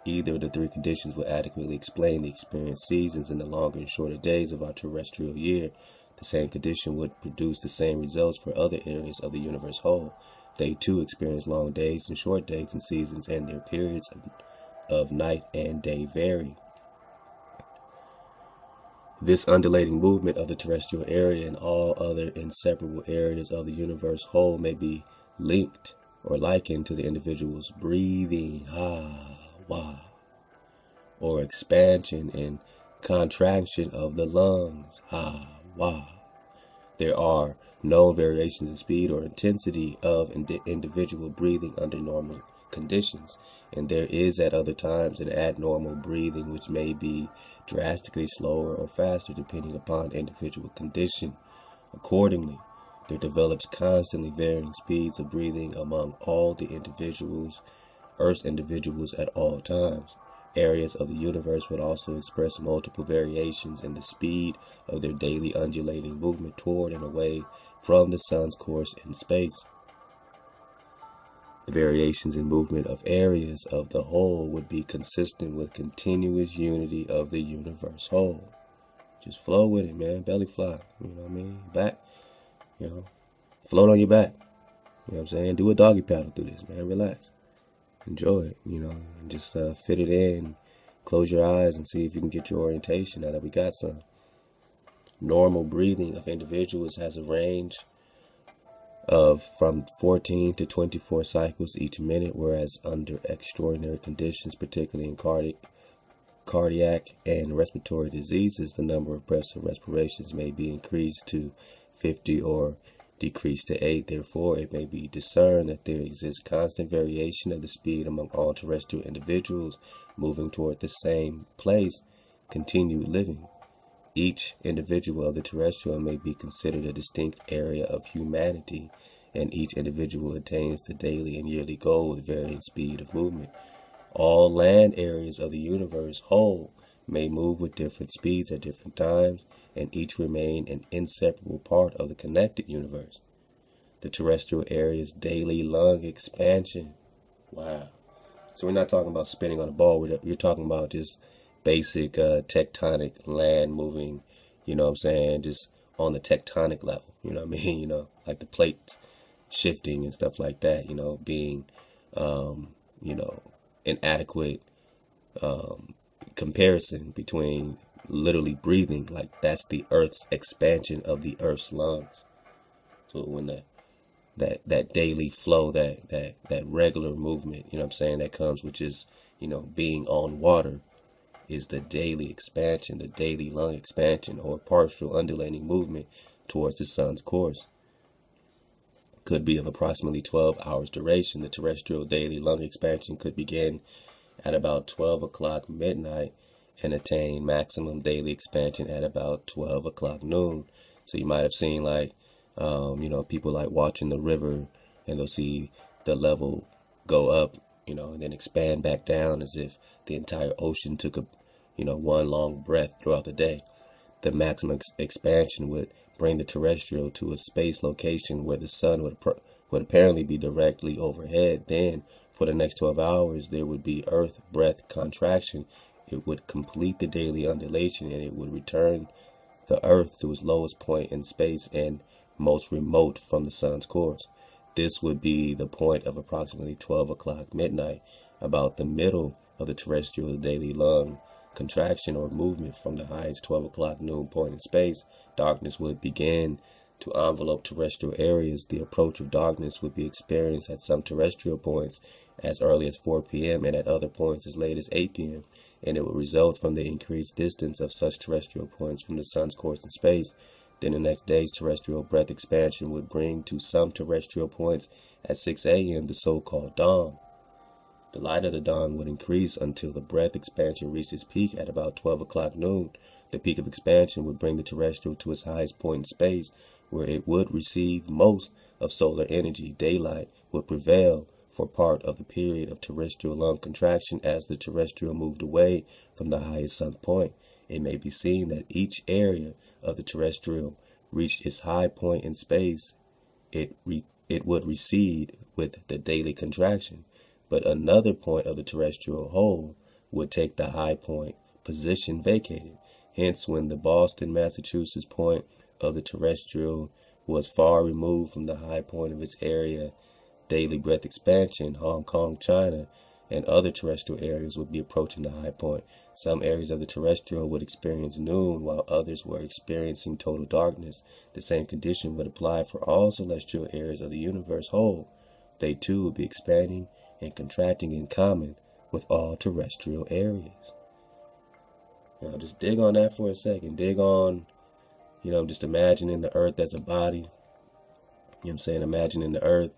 Either of the three conditions will adequately explain the experienced seasons in the longer and shorter days of our terrestrial year. The same condition would produce the same results for other areas of the universe whole. They too experience long days and short days and seasons, and their periods of night and day vary. This undulating movement of the terrestrial area and all other inseparable areas of the universe whole may be linked or likened to the individual's breathing, or expansion and contraction of the lungs, There are no variations in speed or intensity of individual breathing under normal conditions, and there is at other times an abnormal breathing which may be drastically slower or faster depending upon individual condition. Accordingly, there develops constantly varying speeds of breathing among all the Earth's individuals at all times. Areas of the universe would also express multiple variations in the speed of their daily undulating movement toward and away from the sun's course in space. The variations in movement of areas of the whole would be consistent with continuous unity of the universe whole. Just flow with it, man. Belly fly. You know what I mean? Back. Float on your back. You know what I'm saying? Do a doggy paddle through this, man. Relax. Enjoy it, and just fit it in. Close your eyes and see if you can get your orientation now that we got some. Normal breathing of individuals has a range of from 14 to 24 cycles each minute, whereas under extraordinary conditions, particularly in cardiac and respiratory diseases, the number of breaths or respirations may be increased to 50 or decreased to 8. Therefore, it may be discerned that there exists constant variation of the speed among all terrestrial individuals moving toward the same place, continued living. Each individual of the terrestrial may be considered a distinct area of humanity, and each individual attains the daily and yearly goal with varying speed of movement. All land areas of the universe whole may move with different speeds at different times, and each remain an inseparable part of the connected universe. The terrestrial area's daily lung expansion. Wow. So we're not talking about spinning on a ball. You're talking about just basic tectonic land moving, just on the tectonic level, like the plate shifting and stuff like that, being, inadequate comparison between literally breathing. Like that's the Earth's expansion of the Earth's lungs. So when that daily flow, that regular movement, that comes with just, being on water, is the daily expansion, the daily lung expansion, or partial undulating movement towards the sun's course. Could be of approximately 12 hours duration. The terrestrial daily lung expansion could begin at about 12 o'clock midnight and attain maximum daily expansion at about 12 o'clock noon. So you might have seen people like watching the river, and they'll see the level go up, and then expand back down as if the entire ocean took a, one long breath throughout the day. The maximum expansion would bring the terrestrial to a space location where the sun would apparently be directly overhead. Then, for the next 12 hours, there would be earth breath contraction. It would complete the daily undulation, and it would return the earth to its lowest point in space and most remote from the sun's course. This would be the point of approximately 12 o'clock midnight, about the middle of the terrestrial daily lung contraction or movement. From the highest 12 o'clock noon point in space, darkness would begin to envelope terrestrial areas. The approach of darkness would be experienced at some terrestrial points as early as 4 p.m. and at other points as late as 8 p.m., and it would result from the increased distance of such terrestrial points from the sun's course in space. Then the next day's terrestrial breath expansion would bring to some terrestrial points at 6 a.m. the so-called dawn. The light of the dawn would increase until the breath expansion reached its peak at about 12 o'clock noon. The peak of expansion would bring the terrestrial to its highest point in space, where it would receive most of solar energy. Daylight would prevail for part of the period of terrestrial lung contraction as the terrestrial moved away from the highest sun point. It may be seen that each area of the terrestrial reached its high point in space. It would recede with the daily contraction, but another point of the terrestrial whole would take the high point position vacated. Hence, when the Boston, Massachusetts point of the terrestrial was far removed from the high point of its area, daily breath expansion, Hong Kong, China, and other terrestrial areas would be approaching the high point. Some areas of the terrestrial would experience noon, while others were experiencing total darkness. The same condition would apply for all celestial areas of the universe whole. They too would be expanding and contracting in common with all terrestrial areas. Now, just dig on that for a second. Dig on, just imagining the earth as a body. You know what I'm saying? Imagining the earth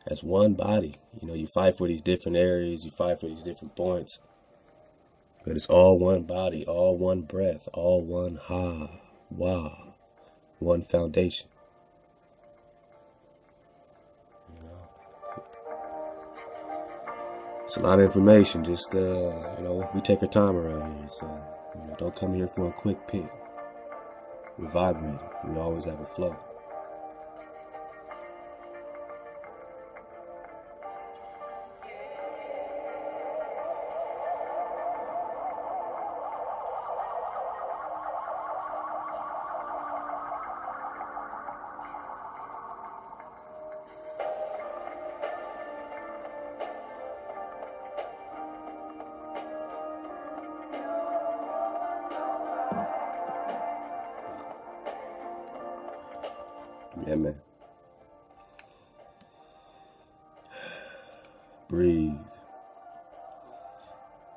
as one body. You fight for these different areas, you fight for these different points, but it's all one body, all one breath, all one ha-wa, one foundation. It's a lot of information. Just, we take our time around here. So, don't come here for a quick pick. We vibrate. We always have a flow. Yeah, man. Breathe.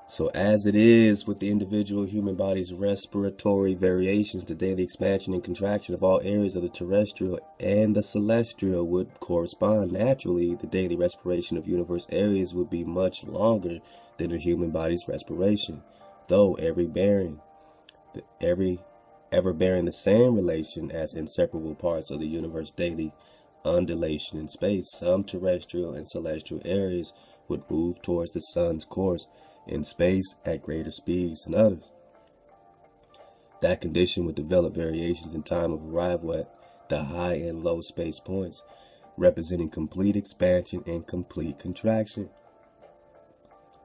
So as it is with the individual human body's respiratory variations, the daily expansion and contraction of all areas of the terrestrial and the celestial would correspond. Naturally, the daily respiration of universe areas would be much longer than the human body's respiration, though ever bearing the same relation as inseparable parts of the universe daily undulation in space. Some terrestrial and celestial areas would move towards the sun's course in space at greater speeds than others. That condition would develop variations in time of arrival at the high and low space points, representing complete expansion and complete contraction.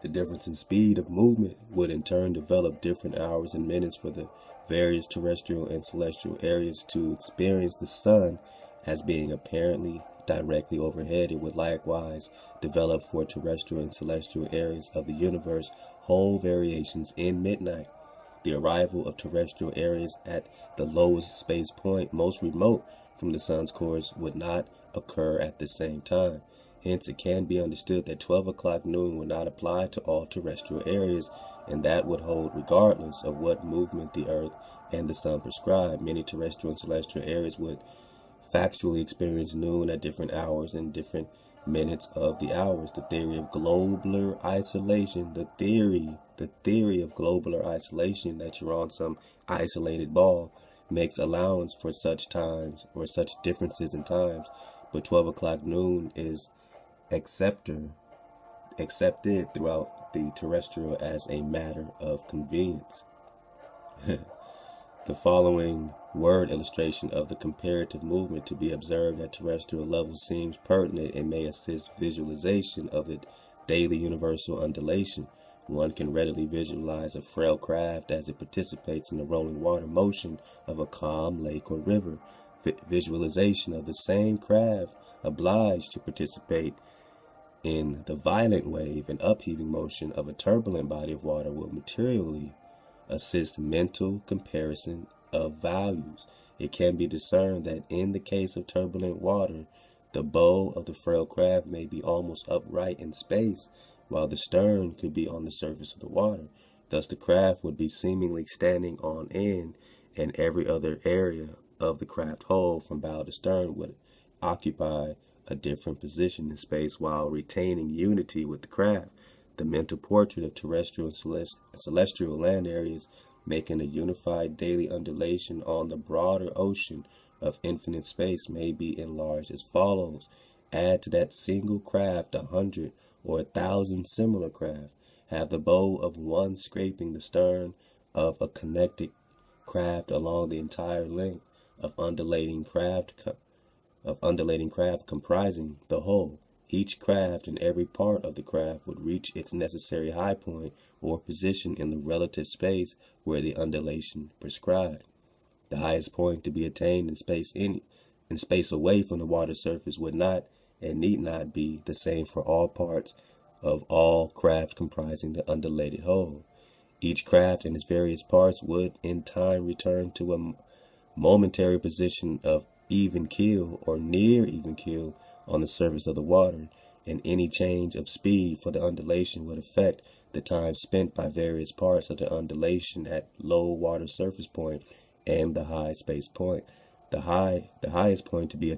The difference in speed of movement would in turn develop different hours and minutes for the various terrestrial and celestial areas to experience the sun as being apparently directly overhead. It would likewise develop for terrestrial and celestial areas of the universe whole variations in midnight. The arrival of terrestrial areas at the lowest space point, most remote from the sun's course, would not occur at the same time. Hence, it can be understood that 12 o'clock noon would not apply to all terrestrial areas, and that would hold regardless of what movement the earth and the sun prescribe. Many terrestrial and celestial areas would factually experience noon at different hours and different minutes of the hours. The theory of globular isolation, the theory of globular isolation, that you're on some isolated ball, makes allowance for such times or such differences in times, but 12 o'clock noon is accepted throughout the terrestrial as a matter of convenience. The following word illustration of the comparative movement to be observed at terrestrial level seems pertinent and may assist visualization of the daily universal undulation. One can readily visualize a frail craft as it participates in the rolling water motion of a calm lake or river. Visualization of the same craft obliged to participate in the violent wave and upheaving motion of a turbulent body of water will materially assist mental comparison of values. It can be discerned that in the case of turbulent water, The bow of the frail craft may be almost upright in space, while the stern could be on the surface of the water. Thus the craft would be seemingly standing on end, and every other area of the craft hull from bow to stern would occupy a different position in space while retaining unity with the craft. The mental portrait of terrestrial and celestial land areas, making a unified daily undulation on the broader ocean of infinite space, may be enlarged as follows. Add to that single craft 100 or 1,000 similar craft. Have the bow of one scraping the stern of a connected craft along the entire length of undulating craft comprising the whole. Each craft and every part of the craft would reach its necessary high point or position in the relative space where the undulation prescribed. The highest point to be attained in space away from the water surface would not and need not be the same for all parts of all craft comprising the undulated whole. Each craft and its various parts would in time return to a momentary position of even keel or near even keel on the surface of the water, and any change of speed for the undulation would affect the time spent by various parts of the undulation at low water surface point and the high space point. The highest point to be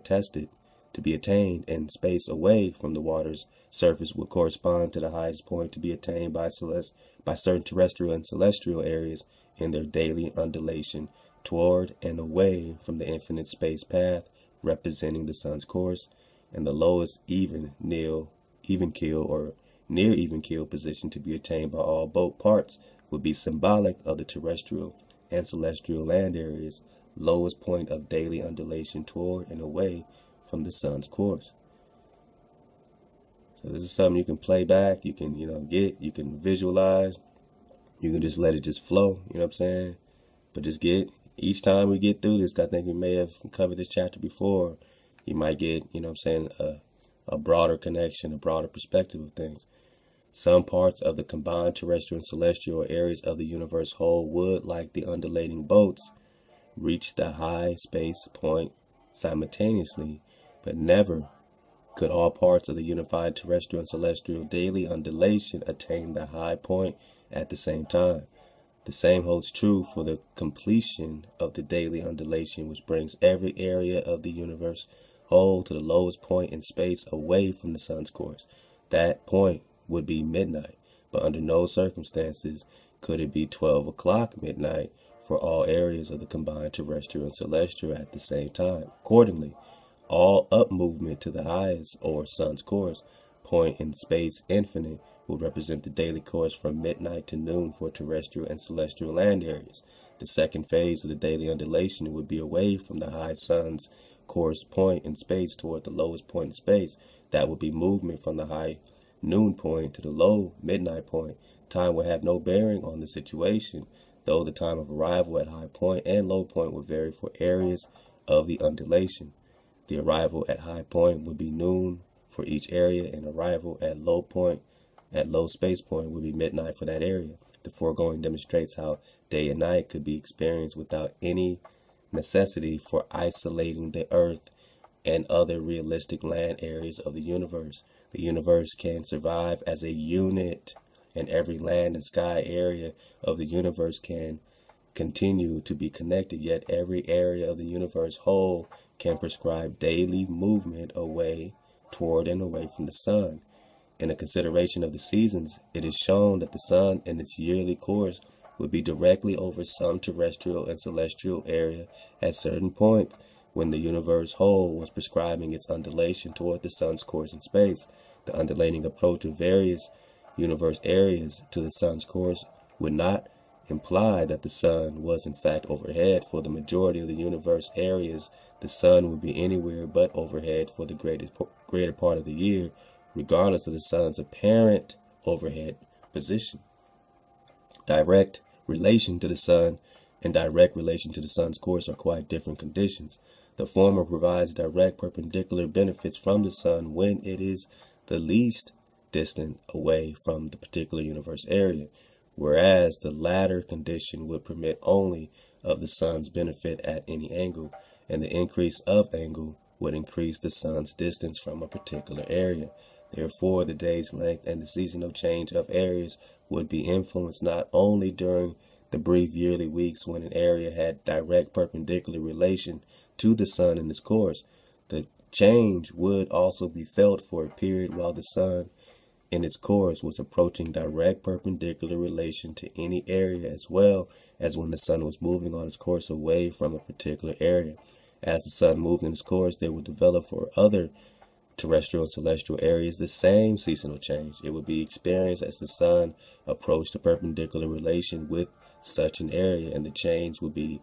attained in space away from the water's surface would correspond to the highest point to be attained by certain terrestrial and celestial areas in their daily undulation toward and away from the infinite space path representing the sun's course, and the lowest even keel or near even keel position to be attained by all boat parts would be symbolic of the terrestrial and celestial land areas, lowest point of daily undulation toward and away from the sun's course. So this is something you can play back, you can, you can visualize, you can just let it just flow, you know what I'm saying? But just each time we get through this, I think we may have covered this chapter before, you might get, a broader connection, a broader perspective of things. Some parts of the combined terrestrial and celestial areas of the universe whole would, like the undulating boats, reach the high space point simultaneously, but never could all parts of the unified terrestrial and celestial daily undulation attain the high point at the same time. The same holds true for the completion of the daily undulation, which brings every area of the universe whole to the lowest point in space away from the sun's course. That point would be midnight, but under no circumstances could it be 12 o'clock midnight for all areas of the combined terrestrial and celestial at the same time. Accordingly, all up movement to the highest or sun's course point in space infinite will represent the daily course from midnight to noon for terrestrial and celestial land areas. The second phase of the daily undulation would be away from the high sun's course point in space toward the lowest point in space. That would be movement from the high noon point to the low midnight point. Time would have no bearing on the situation, though the time of arrival at high point and low point would vary for areas of the undulation. The arrival at high point would be noon for each area, and arrival at low space point would be midnight for that area. The foregoing demonstrates how day and night could be experienced without any necessity for isolating the earth and other realistic land areas of the universe. The universe can survive as a unit, and every land and sky area of the universe can continue to be connected, yet every area of the universe whole can prescribe daily movement away, toward and away from the sun. In a consideration of the seasons, it is shown that the sun in its yearly course would be directly over some terrestrial and celestial area at certain points when the universe whole was prescribing its undulation toward the sun's course in space. The undulating approach of various universe areas to the sun's course would not imply that the sun was in fact overhead. For the majority of the universe areas, the sun would be anywhere but overhead for the greater part of the year, regardless of the sun's apparent overhead position. Direct relation to the sun and direct relation to the sun's course are quite different conditions. The former provides direct perpendicular benefits from the sun when it is the least distant away from the particular universe area, whereas the latter condition would permit only of the sun's benefit at any angle, and the increase of angle would increase the sun's distance from a particular area. Therefore, the day's length and the seasonal change of areas would be influenced not only during the brief yearly weeks when an area had direct perpendicular relation to the sun in its course. The change would also be felt for a period while the sun in its course was approaching direct perpendicular relation to any area, as well as when the sun was moving on its course away from a particular area. As the sun moved in its course, there would develop for other terrestrial and celestial areas the same seasonal change. It would be experienced as the sun approached a perpendicular relation with such an area, and the change would be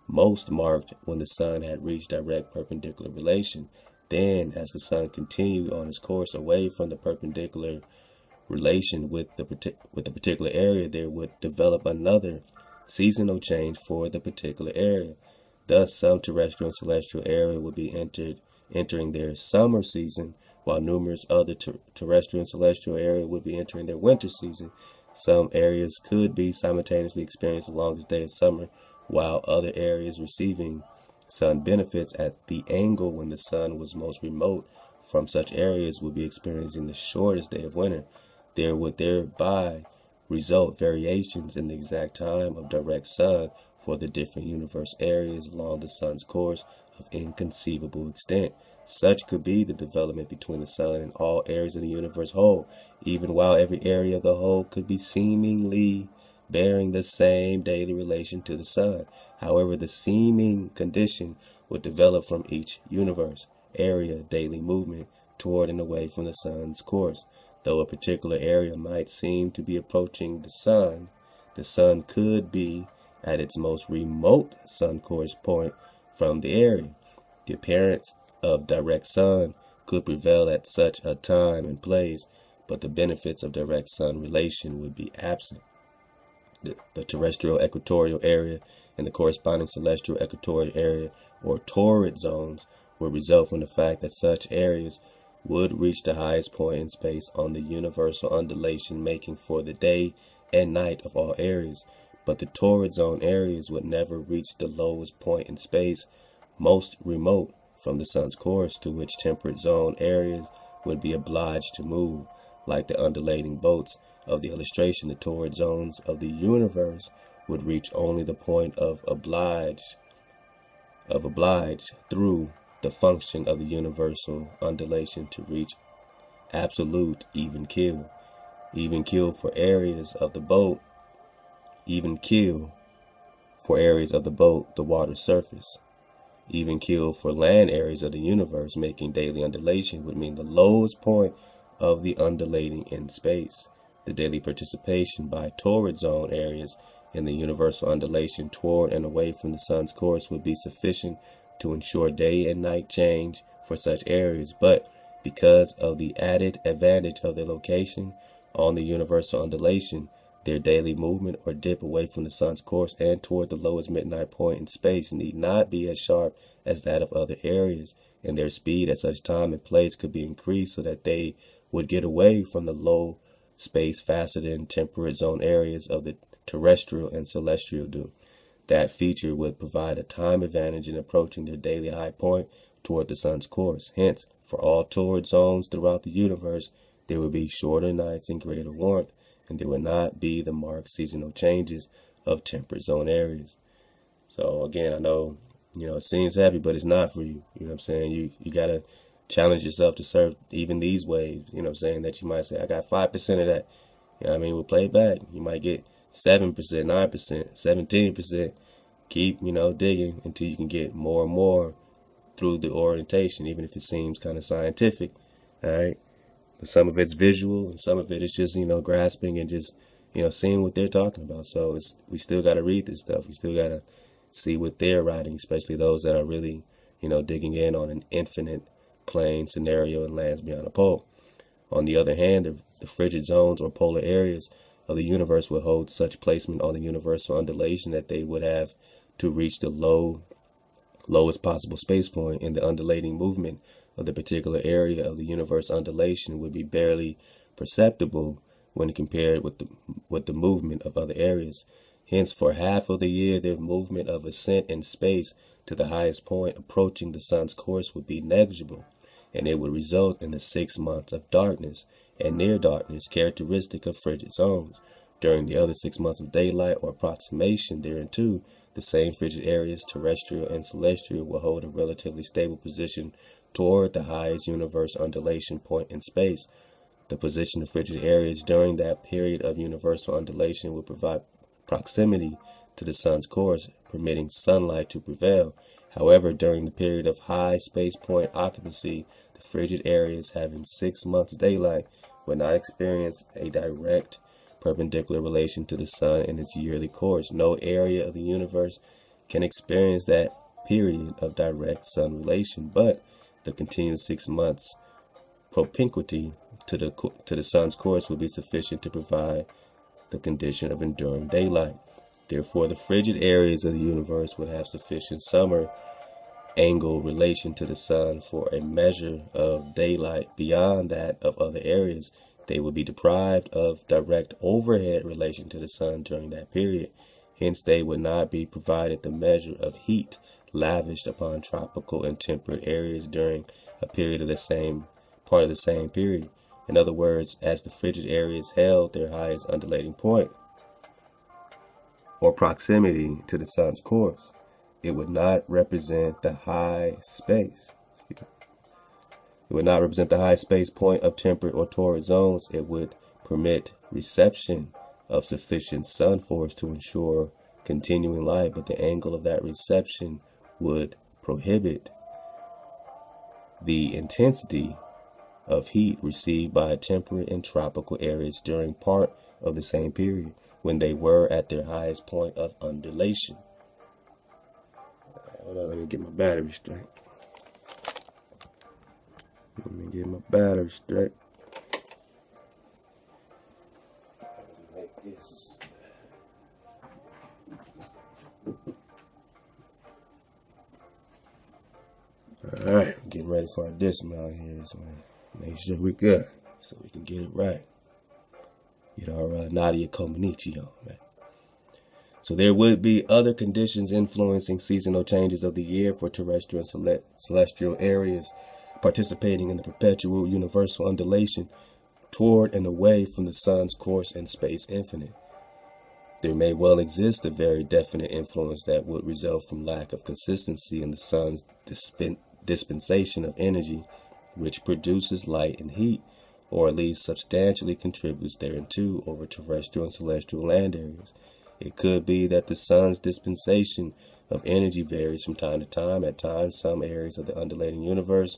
most marked when the sun had reached direct perpendicular relation. Then, as the sun continued on its course away from the perpendicular relation with the particular area, there would develop another seasonal change for the particular area. Thus, some terrestrial and celestial area would be entering their summer season, while numerous other terrestrial and celestial area would be entering their winter season. Some areas could be simultaneously experiencing the longest day of summer, while other areas receiving sun benefits at the angle when the sun was most remote from such areas would be experiencing the shortest day of winter. There would thereby result variations in the exact time of direct sun for the different universe areas along the sun's course of inconceivable extent. Such could be the development between the sun and all areas of the universe whole, even while every area of the whole could be seemingly bearing the same daily relation to the sun. However, the seeming condition would develop from each universe area daily movement toward and away from the sun's course. Though a particular area might seem to be approaching the sun could be at its most remote sun course point from the area. The appearance of direct sun could prevail at such a time and place, but the benefits of direct sun relation would be absent. The terrestrial equatorial area and the corresponding celestial equatorial area or torrid zones would result from the fact that such areas would reach the highest point in space on the universal undulation, making for the day and night of all areas. But the torrid zone areas would never reach the lowest point in space most remote from the sun's course, to which temperate zone areas would be obliged to move. Like the undulating bolts of the illustration, the torrid zones of the universe would reach only the point of oblige through the function of the universal undulation to reach absolute even keel for areas of the boat, the water surface. Even keel for land areas of the universe making daily undulation would mean the lowest point of the undulating in space. The daily participation by torrid zone areas in the universal undulation toward and away from the sun's course would be sufficient to ensure day and night change for such areas, but because of the added advantage of their location on the universal undulation, their daily movement or dip away from the sun's course and toward the lowest midnight point in space need not be as sharp as that of other areas, and their speed at such time and place could be increased so that they would get away from the low space faster than temperate zone areas of the terrestrial and celestial do. That feature would provide a time advantage in approaching their daily high point toward the sun's course. Hence, for all torrid zones throughout the universe, there would be shorter nights and greater warmth, and there would not be the marked seasonal changes of temperate zone areas. So again, I know, it seems heavy, but it's not for you. You know what I'm saying? You got to challenge yourself to serve even these waves, that you might say, I got 5% of that. We'll play it back. You might get 7%, 9%, 17%. Keep, digging until you can get more and more through the orientation, even if it seems kind of scientific. All right. But some of it's visual and some of it is just, grasping and just, seeing what they're talking about. So we still got to read this stuff. We still got to see what they're writing, especially those that are really, digging in on an infinite plane scenario and lands beyond a pole. On the other hand, the frigid zones or polar areas of the universe would hold such placement on the universal undulation that they would have to reach the lowest possible space point in the undulating movement of the particular area of the universe. Undulation would be barely perceptible when compared with the movement of other areas. Hence, for half of the year, their movement of ascent in space to the highest point approaching the sun's course would be negligible, and it would result in the 6 months of darkness and near darkness characteristic of frigid zones. During the other 6 months of daylight or approximation thereunto, the same frigid areas, terrestrial and celestial, will hold a relatively stable position toward the highest universe undulation point in space. The position of frigid areas during that period of universal undulation will provide proximity to the sun's course, permitting sunlight to prevail. However, during the period of high space point occupancy, the frigid areas having 6 months daylight will not experience a direct perpendicular relation to the sun in its yearly course. No area of the universe can experience that period of direct sun relation, but the continued 6 months propinquity to the sun's course will be sufficient to provide the condition of enduring daylight. Therefore, the frigid areas of the universe would have sufficient summer angle relation to the sun for a measure of daylight. Beyond that of other areas, they would be deprived of direct overhead relation to the sun during that period. Hence, they would not be provided the measure of heat lavished upon tropical and temperate areas during a period of the same part of the same period. In other words, as the frigid areas held their highest undulating point or proximity to the sun's course, it would not represent the high space. It would not represent the high space point of temperate or torrid zones. It would permit reception of sufficient sun force to ensure continuing light, but the angle of that reception would prohibit the intensity of heat received by temperate and tropical areas during part of the same period when they were at their highest point of undulation. Hold on, let me get my battery straight. Make this. Alright, getting ready for our dismount here, so make sure we're good, so we can get it right. Get our Nadia Comaneci on, right? So there would be other conditions influencing seasonal changes of the year for terrestrial and celestial areas participating in the perpetual universal undulation toward and away from the sun's course in space infinite. There may well exist a very definite influence that would result from lack of consistency in the sun's dispensation of energy, which produces light and heat, or at least substantially contributes thereunto over terrestrial and celestial land areas. It could be that the sun's dispensation of energy varies from time to time. At times, some areas of the undulating universe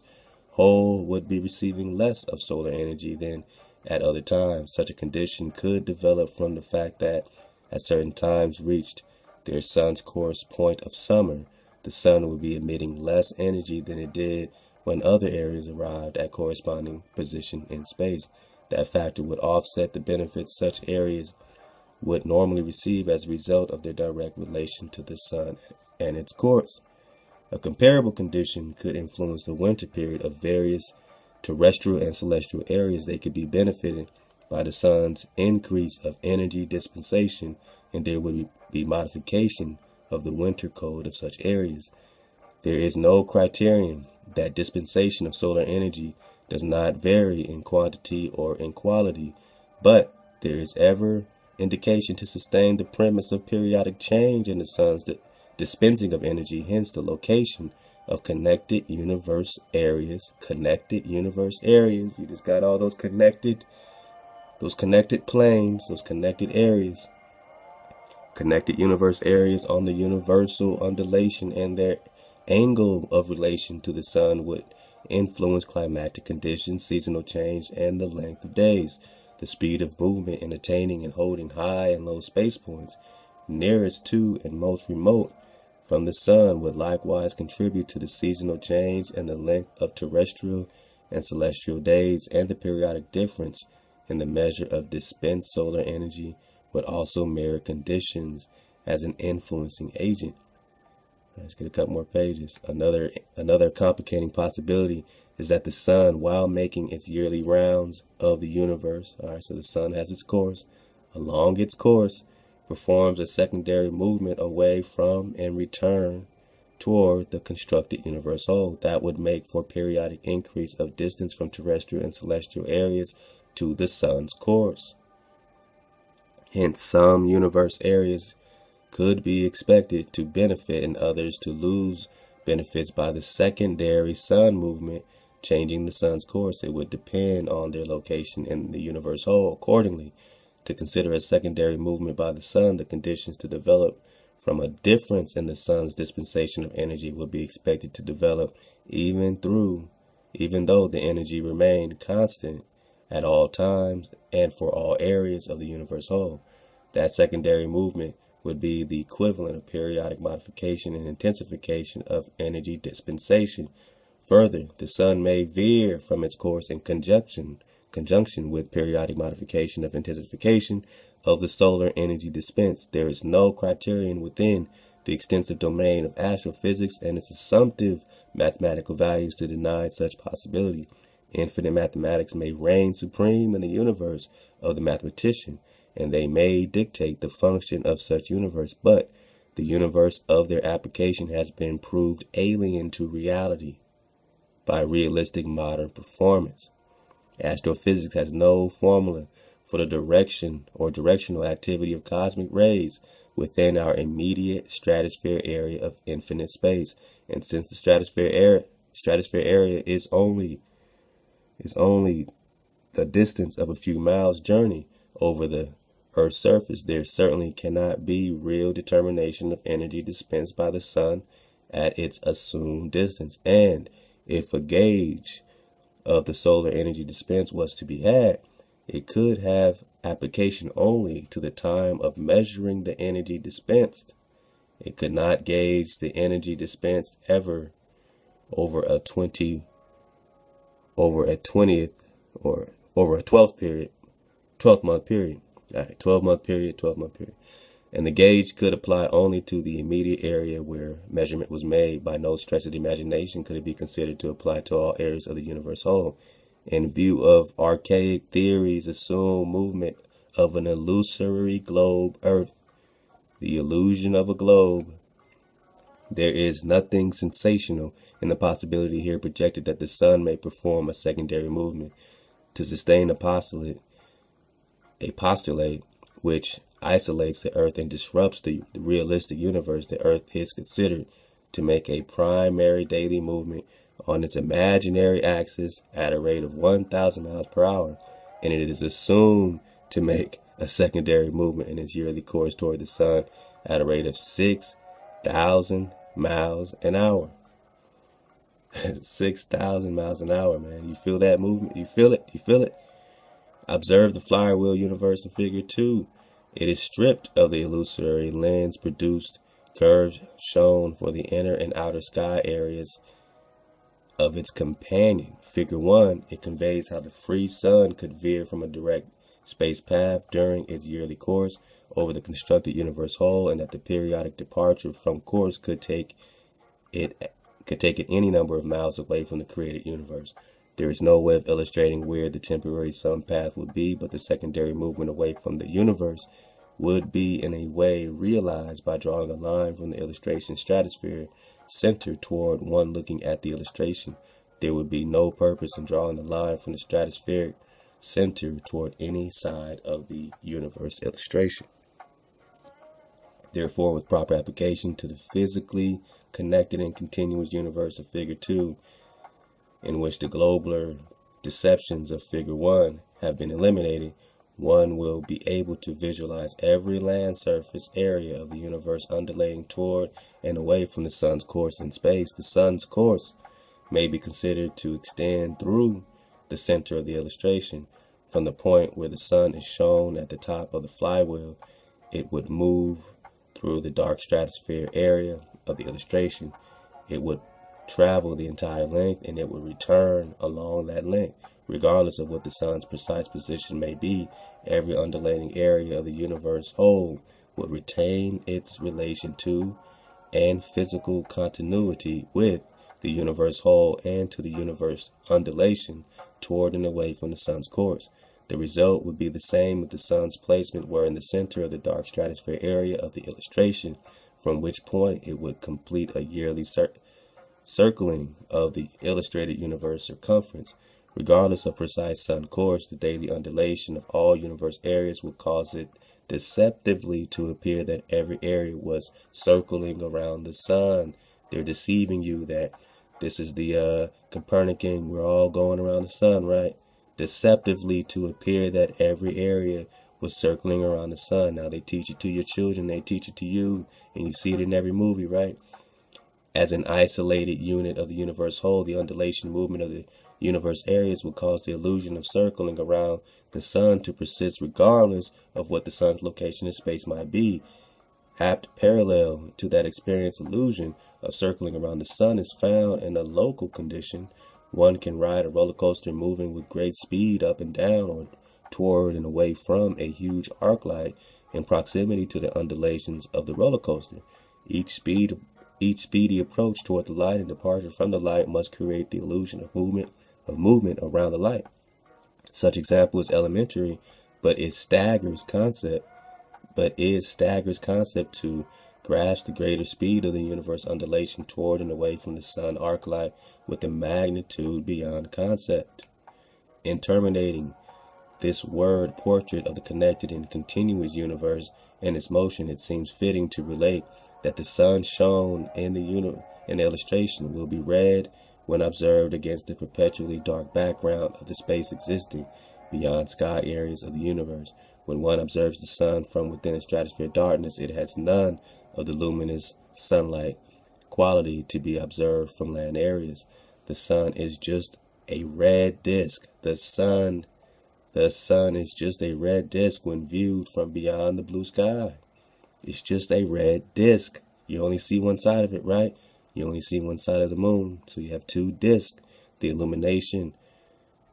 whole would be receiving less of solar energy than at other times. Such a condition could develop from the fact that at certain times reached their sun's course point of summer, the sun would be emitting less energy than it did when other areas arrived at corresponding position in space. That factor would offset the benefits such areas would normally receive as a result of their direct relation to the sun and its course. A comparable condition could influence the winter period of various terrestrial and celestial areas. They could be benefited by the sun's increase of energy dispensation, and there would be modification of the winter code of such areas. There is no criterion that dispensation of solar energy does not vary in quantity or in quality, but there is ever indication to sustain the premise of periodic change in the sun's dispensing of energy. Hence, the location of connected universe areas. You just got all those connected planes, those connected areas, connected universe areas on the universal undulation, and their angle of relation to the sun would influence climatic conditions, seasonal change, and the length of days. The speed of movement in attaining and holding high and low space points nearest to and most remote from the sun would likewise contribute to the seasonal change and the length of terrestrial and celestial days, and the periodic difference in the measure of dispensed solar energy would also mirror conditions as an influencing agent. Let's get a couple more pages. Another complicating possibility is that the sun, while making its yearly rounds of the universe, all right, so the sun has its course. Along its course, performs a secondary movement away from and return toward the constructed universe whole. That would make for periodic increase of distance from terrestrial and celestial areas to the sun's course. Hence, some universe areas could be expected to benefit and others to lose benefits by the secondary sun movement changing the sun's course. It would depend on their location in the universe whole. Accordingly, to consider a secondary movement by the sun, the conditions to develop from a difference in the sun's dispensation of energy would be expected to develop even though the energy remained constant at all times and for all areas of the universe whole. That secondary movement would be the equivalent of periodic modification and intensification of energy dispensation. Further, the sun may veer from its course in conjunction with periodic modification of intensification of the solar energy dispense. There is no criterion within the extensive domain of astrophysics and its assumptive mathematical values to deny such possibility. Infinite mathematics may reign supreme in the universe of the mathematician, and they may dictate the function of such universe, but the universe of their application has been proved alien to reality by realistic modern performance. Astrophysics has no formula for the direction or directional activity of cosmic rays within our immediate stratosphere area of infinite space. And since the stratosphere area is only the distance of a few miles journey over the Earth's surface, there certainly cannot be real determination of energy dispensed by the sun at its assumed distance. And if a gauge of the solar energy dispense was to be had, it could have application only to the time of measuring the energy dispensed. It could not gauge the energy dispensed ever over a 12th month period. All right, 12-month period. And the gauge could apply only to the immediate area where measurement was made. By no stretch of the imagination could it be considered to apply to all areas of the universe whole. In view of archaic theories, assume movement of an illusory globe Earth, the illusion of a globe. There is nothing sensational in the possibility here projected that the sun may perform a secondary movement to sustain a postulate which isolates the Earth and disrupts the realistic universe. The Earth is considered to make a primary daily movement on its imaginary axis at a rate of 1,000 miles per hour, and it is assumed to make a secondary movement in its yearly course toward the sun at a rate of 6,000 miles an hour. 6,000 miles an hour, man. You feel that movement? You feel it? You feel it? Observe the flywheel universe in figure 2. It is stripped of the illusory lens produced curves shown for the inner and outer sky areas of its companion. Figure 1, it conveys how the free sun could veer from a direct space path during its yearly course over the constructed universe whole, and that the periodic departure from course could take it any number of miles away from the created universe. There is no way of illustrating where the temporary sun path would be, but the secondary movement away from the universe would be in a way realized by drawing a line from the illustration stratosphere center toward one looking at the illustration. There would be no purpose in drawing a line from the stratospheric center toward any side of the universe illustration. Therefore, with proper application to the physically connected and continuous universe of figure 2, in which the globular deceptions of figure 1 have been eliminated, one will be able to visualize every land surface area of the universe undulating toward and away from the sun's course in space. The sun's course may be considered to extend through the center of the illustration. From the point where the sun is shown at the top of the flywheel, it would move through the dark stratosphere area of the illustration. It would travel the entire length, and it would return along that length. Regardless of what the sun's precise position may be, every undulating area of the universe whole would retain its relation to and physical continuity with the universe whole and to the universe undulation toward and away from the sun's course. The result would be the same if the sun's placement were in the center of the dark stratosphere area of the illustration, from which point it would complete a yearly circling of the illustrated universe circumference. Regardless of precise sun course, the daily undulation of all universe areas will cause it deceptively to appear that every area was circling around the sun. They're deceiving you that this is the Copernican, we're all going around the sun, right? Deceptively to appear that every area was circling around the sun. Now they teach it to your children, they teach it to you, and you see it in every movie, right? As an isolated unit of the universe whole, the undulation movement of the universe areas will cause the illusion of circling around the sun to persist regardless of what the sun's location in space might be. Apt parallel to that experience illusion of circling around the sun is found in a local condition. One can ride a roller coaster moving with great speed up and down or toward and away from a huge arc light in proximity to the undulations of the roller coaster. Each speedy approach toward the light and departure from the light must create the illusion of movement around the light. Such example is elementary, but it staggers concept to grasp the greater speed of the universe undulation toward and away from the sun arc light with a magnitude beyond concept. In terminating this word portrait of the connected and continuous universe and its motion, it seems fitting to relate that the sun shown in the illustration will be red when observed against the perpetually dark background of the space existing beyond sky areas of the universe. When one observes the sun from within a stratosphere of darkness, it has none of the luminous sunlight quality to be observed from land areas. The sun is just a red disk. The sun is just a red disk when viewed from beyond the blue sky. It's just a red disk. You only see one side of it, right? You only see one side of the moon, so you have two disks. The illumination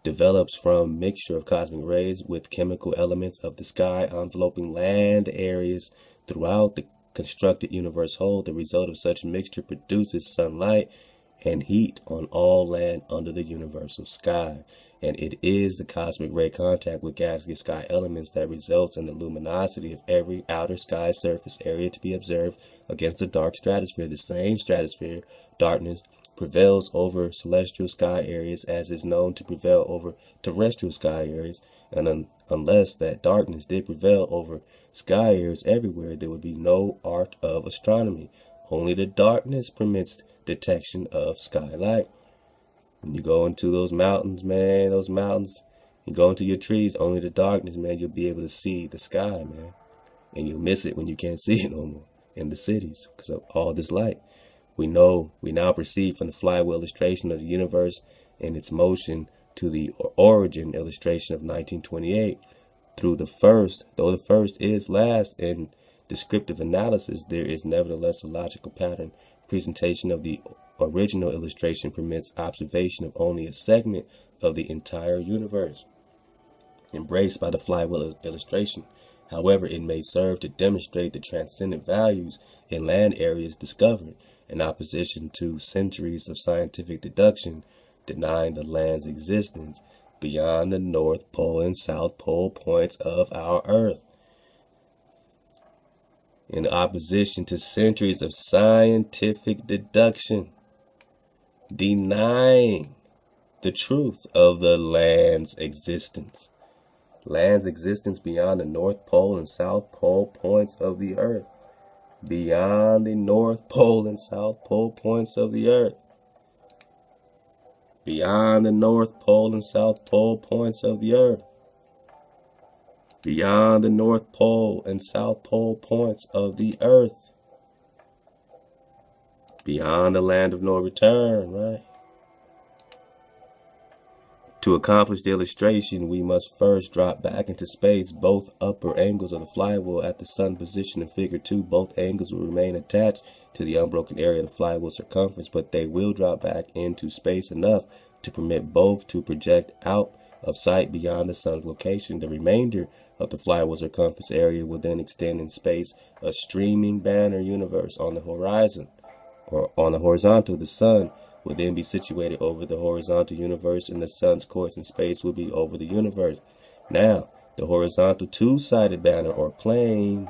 develops from mixture of cosmic rays with chemical elements of the sky enveloping land areas throughout the constructed universe whole. The result of such mixture produces sunlight and heat on all land under the universal sky. And it is the cosmic ray contact with gaseous sky elements that results in the luminosity of every outer sky surface area to be observed against the dark stratosphere. The same stratosphere darkness prevails over celestial sky areas as is known to prevail over terrestrial sky areas, and unless that darkness did prevail over sky areas everywhere, there would be no art of astronomy. Only the darkness permits detection of skylight. When you go into those mountains, man, you go into your trees, only the darkness, man, you'll be able to see the sky, man. And you'll miss it when you can't see it no more in the cities because of all this light. We now proceed from the flywheel illustration of the universe and its motion to the origin illustration of 1928. Though the first is last in descriptive analysis, there is nevertheless a logical pattern. Presentation of the original illustration permits observation of only a segment of the entire universe embraced by the flywheel illustration. However, it may serve to demonstrate the transcendent values in land areas discovered, in opposition to centuries of scientific deduction denying the land's existence beyond the North Pole and South Pole points of our Earth. In opposition to centuries of scientific deduction denying the truth of the land's existence. Land's existence beyond the North Pole and South Pole points of the Earth. Beyond the North Pole and South Pole points of the Earth. Beyond the North Pole and South Pole points of the Earth. Beyond the North Pole and South Pole points of the Earth. Beyond the land of no return, right? To accomplish the illustration, we must first drop back into space. Both upper angles of the flywheel at the sun position in figure 2, both angles will remain attached to the unbroken area of the flywheel circumference, but they will drop back into space enough to permit both to project out of sight beyond the sun's location. The remainder of the flywheel circumference area will then extend in space, a streaming banner universe on the horizon, or on the horizontal. The sun will then be situated over the horizontal universe, and the sun's course in space will be over the universe. Now, the horizontal two-sided banner or plane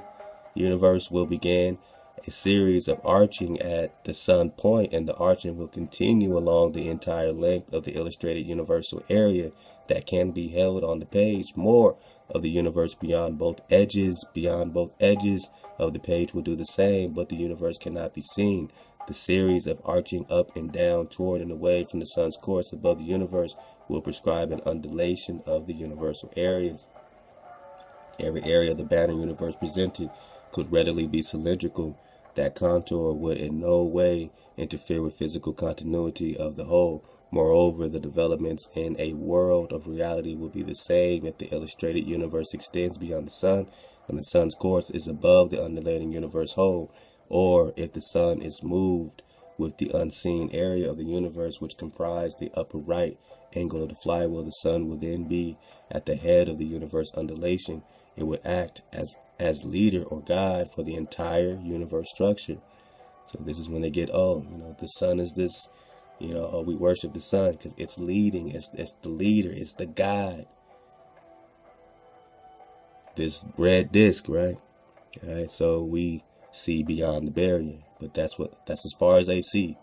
universe will begin a series of arching at the sun point, and the arching will continue along the entire length of the illustrated universal area that can be held on the page. More of the universe beyond both edges of the page will do the same, but the universe cannot be seen. The series of arching up and down toward and away from the sun's course above the universe will prescribe an undulation of the universal areas. Every area of the banner universe presented could readily be cylindrical. That contour would in no way interfere with physical continuity of the whole. Moreover, the developments in a world of reality will be the same if the illustrated universe extends beyond the sun and the sun's course is above the undulating universe whole, or if the sun is moved with the unseen area of the universe which comprise the upper right angle of the flywheel. The sun will then be at the head of the universe undulation. It would act as leader or guide for the entire universe structure. So this is when they get, the sun is this, we worship the sun because it's leading, it's the leader, it's the guide. This red disc, right? All right, so we see beyond the barrier, but that's as far as they see,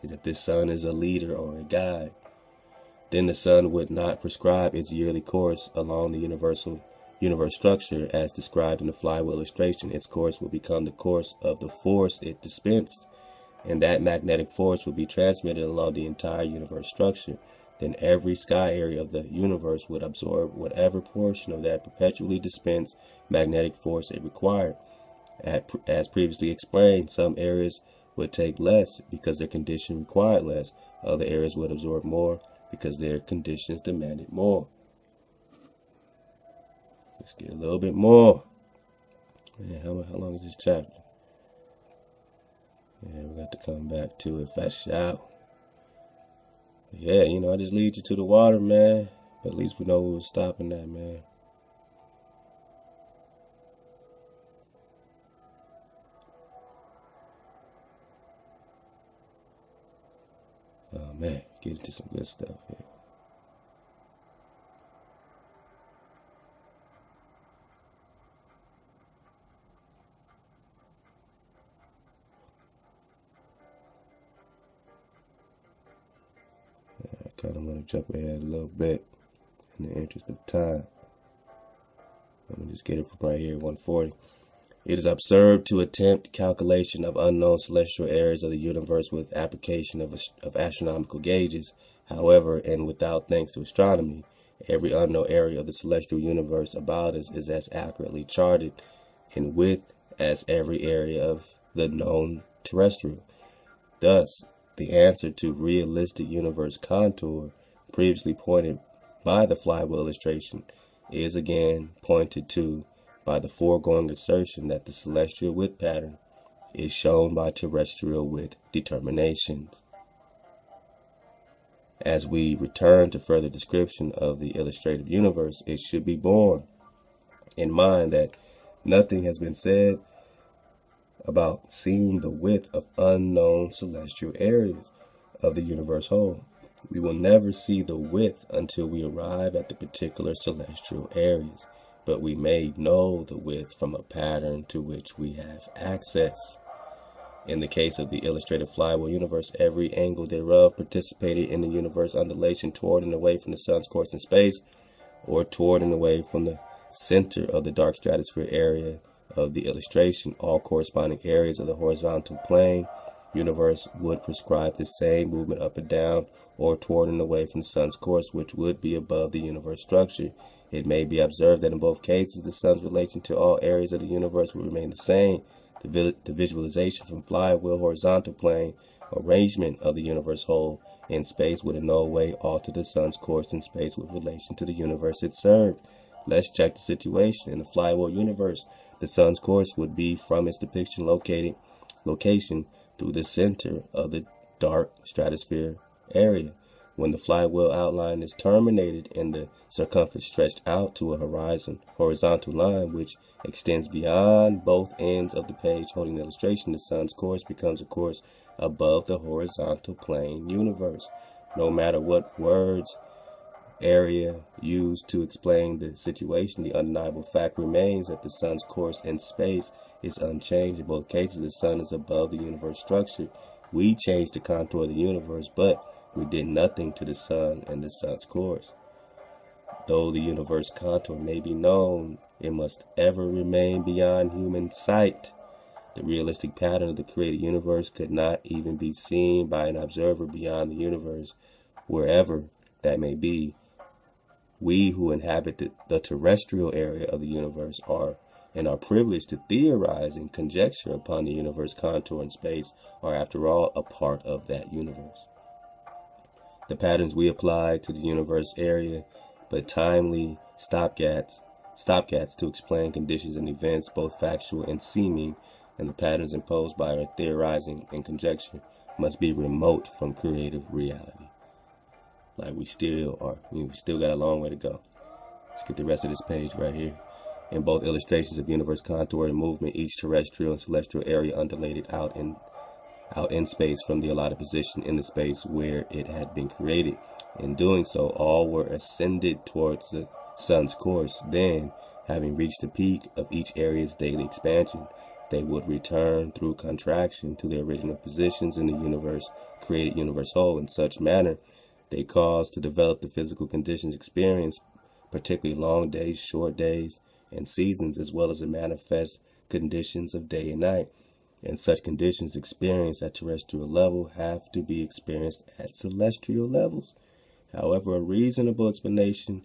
is that this sun is a leader or a guide. Then the sun would not prescribe its yearly course along the universe structure as described in the flywheel illustration. Its course will become the course of the force it dispensed, and that magnetic force will be transmitted along the entire universe structure. Then every sky area of the universe would absorb whatever portion of that perpetually dispensed magnetic force it required. As previously explained, some areas would take less because their condition required less. Other areas would absorb more because their conditions demanded more. Let's get a little bit more. Man, how long is this chapter? Yeah, we got to come back to it if I shout. Yeah, I just lead you to the water, man. But at least we know we was stopping that, man. Oh, man, get into some good stuff here. I kind of want to jump ahead a little bit in the interest of time. Let me just get it from right here, 140. It is absurd to attempt calculation of unknown celestial areas of the universe with application of astronomical gauges. However, and without thanks to astronomy, every unknown area of the celestial universe about us is as accurately charted in width as every area of the known terrestrial. Thus, the answer to realistic universe contour, previously pointed by the flywheel illustration, is again pointed to by the foregoing assertion that the celestial width pattern is shown by terrestrial width determinations. As we return to further description of the illustrative universe, it should be borne in mind that nothing has been said about seeing the width of unknown celestial areas of the universe whole. We will never see the width until we arrive at the particular celestial areas, but we may know the width from a pattern to which we have access. In the case of the illustrated flywheel universe, every angle thereof participated in the universe undulation toward and away from the sun's course in space, or toward and away from the center of the dark stratosphere area of the illustration. All corresponding areas of the horizontal plane universe would prescribe the same movement up and down or toward and away from the sun's course, which would be above the universe structure. It may be observed that in both cases the sun's relation to all areas of the universe will remain the same. The visualization from flywheel horizontal plane arrangement of the universe whole in space would in no way alter the sun's course in space with relation to the universe it served. Let's check the situation. In the flywheel universe, the sun's course would be from its depiction location through the center of the dark stratosphere area. When the flywheel outline is terminated and the circumference stretched out to a horizontal line which extends beyond both ends of the page holding the illustration, the sun's course becomes a course above the horizontal plane universe. No matter what words area used to explain the situation, the undeniable fact remains that the sun's course in space is unchanged. In both cases, the sun is above the universe structure. We changed the contour of the universe, but we did nothing to the sun and the sun's course. Though the universe contour may be known, it must ever remain beyond human sight. The realistic pattern of the created universe could not even be seen by an observer beyond the universe, wherever that may be. We who inhabit the terrestrial area of the universe are privileged to theorize and conjecture upon the universe contour in space are, after all, a part of that universe. The patterns we apply to the universe area, but timely stopgaps to explain conditions and events, both factual and seeming, and the patterns imposed by our theorizing and conjecture must be remote from creative reality. Like we still are. We still got a long way to go. Let's get the rest of this page right here. In both illustrations of universe contour and movement, each terrestrial and celestial area undulated out in space from the allotted position in the space where it had been created. In doing so, all were ascended towards the sun's course. Then, having reached the peak of each area's daily expansion, they would return through contraction to their original positions in the created universe whole. In such manner, they caused to develop the physical conditions experienced, particularly long days, short days, and seasons, as well as the manifest conditions of day and night. And such conditions experienced at terrestrial level have to be experienced at celestial levels. However, a reasonable explanation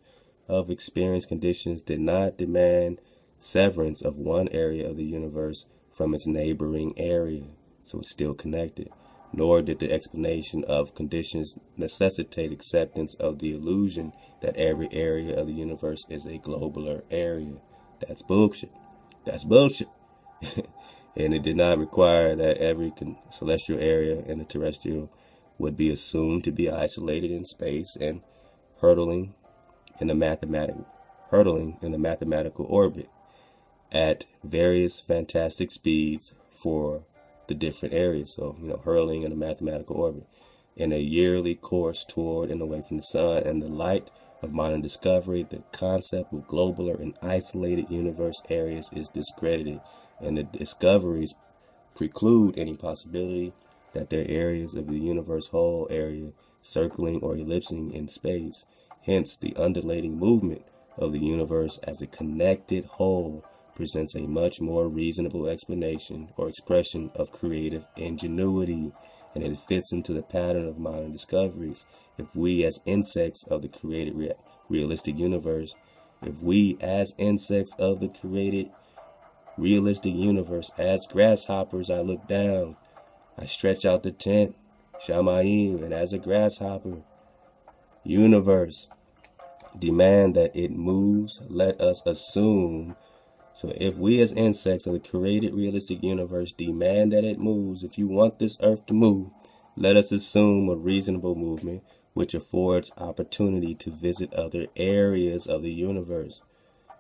of experienced conditions did not demand severance of one area of the universe from its neighboring area, so it's still connected. Nor did the explanation of conditions necessitate acceptance of the illusion that every area of the universe is a globular area. That's bullshit. That's bullshit. And it did not require that every celestial area in the terrestrial would be assumed to be isolated in space and hurtling in the mathematical orbit at various fantastic speeds for the different areas. So, hurling in a mathematical orbit in a yearly course toward and away from the sun. And the light of modern discovery, the concept of globular and isolated universe areas is discredited, and the discoveries preclude any possibility that there are areas of the universe whole area circling or ellipsing in space. Hence, the undulating movement of the universe as a connected whole presents a much more reasonable explanation or expression of creative ingenuity, and it fits into the pattern of modern discoveries. If we as insects of the created realistic universe, as grasshoppers, I look down, I stretch out the tent, Shamayim, and as a grasshopper universe demand that it moves, let us assume. So if we as insects of the created realistic universe demand that it moves, if you want this earth to move, let us assume a reasonable movement which affords opportunity to visit other areas of the universe.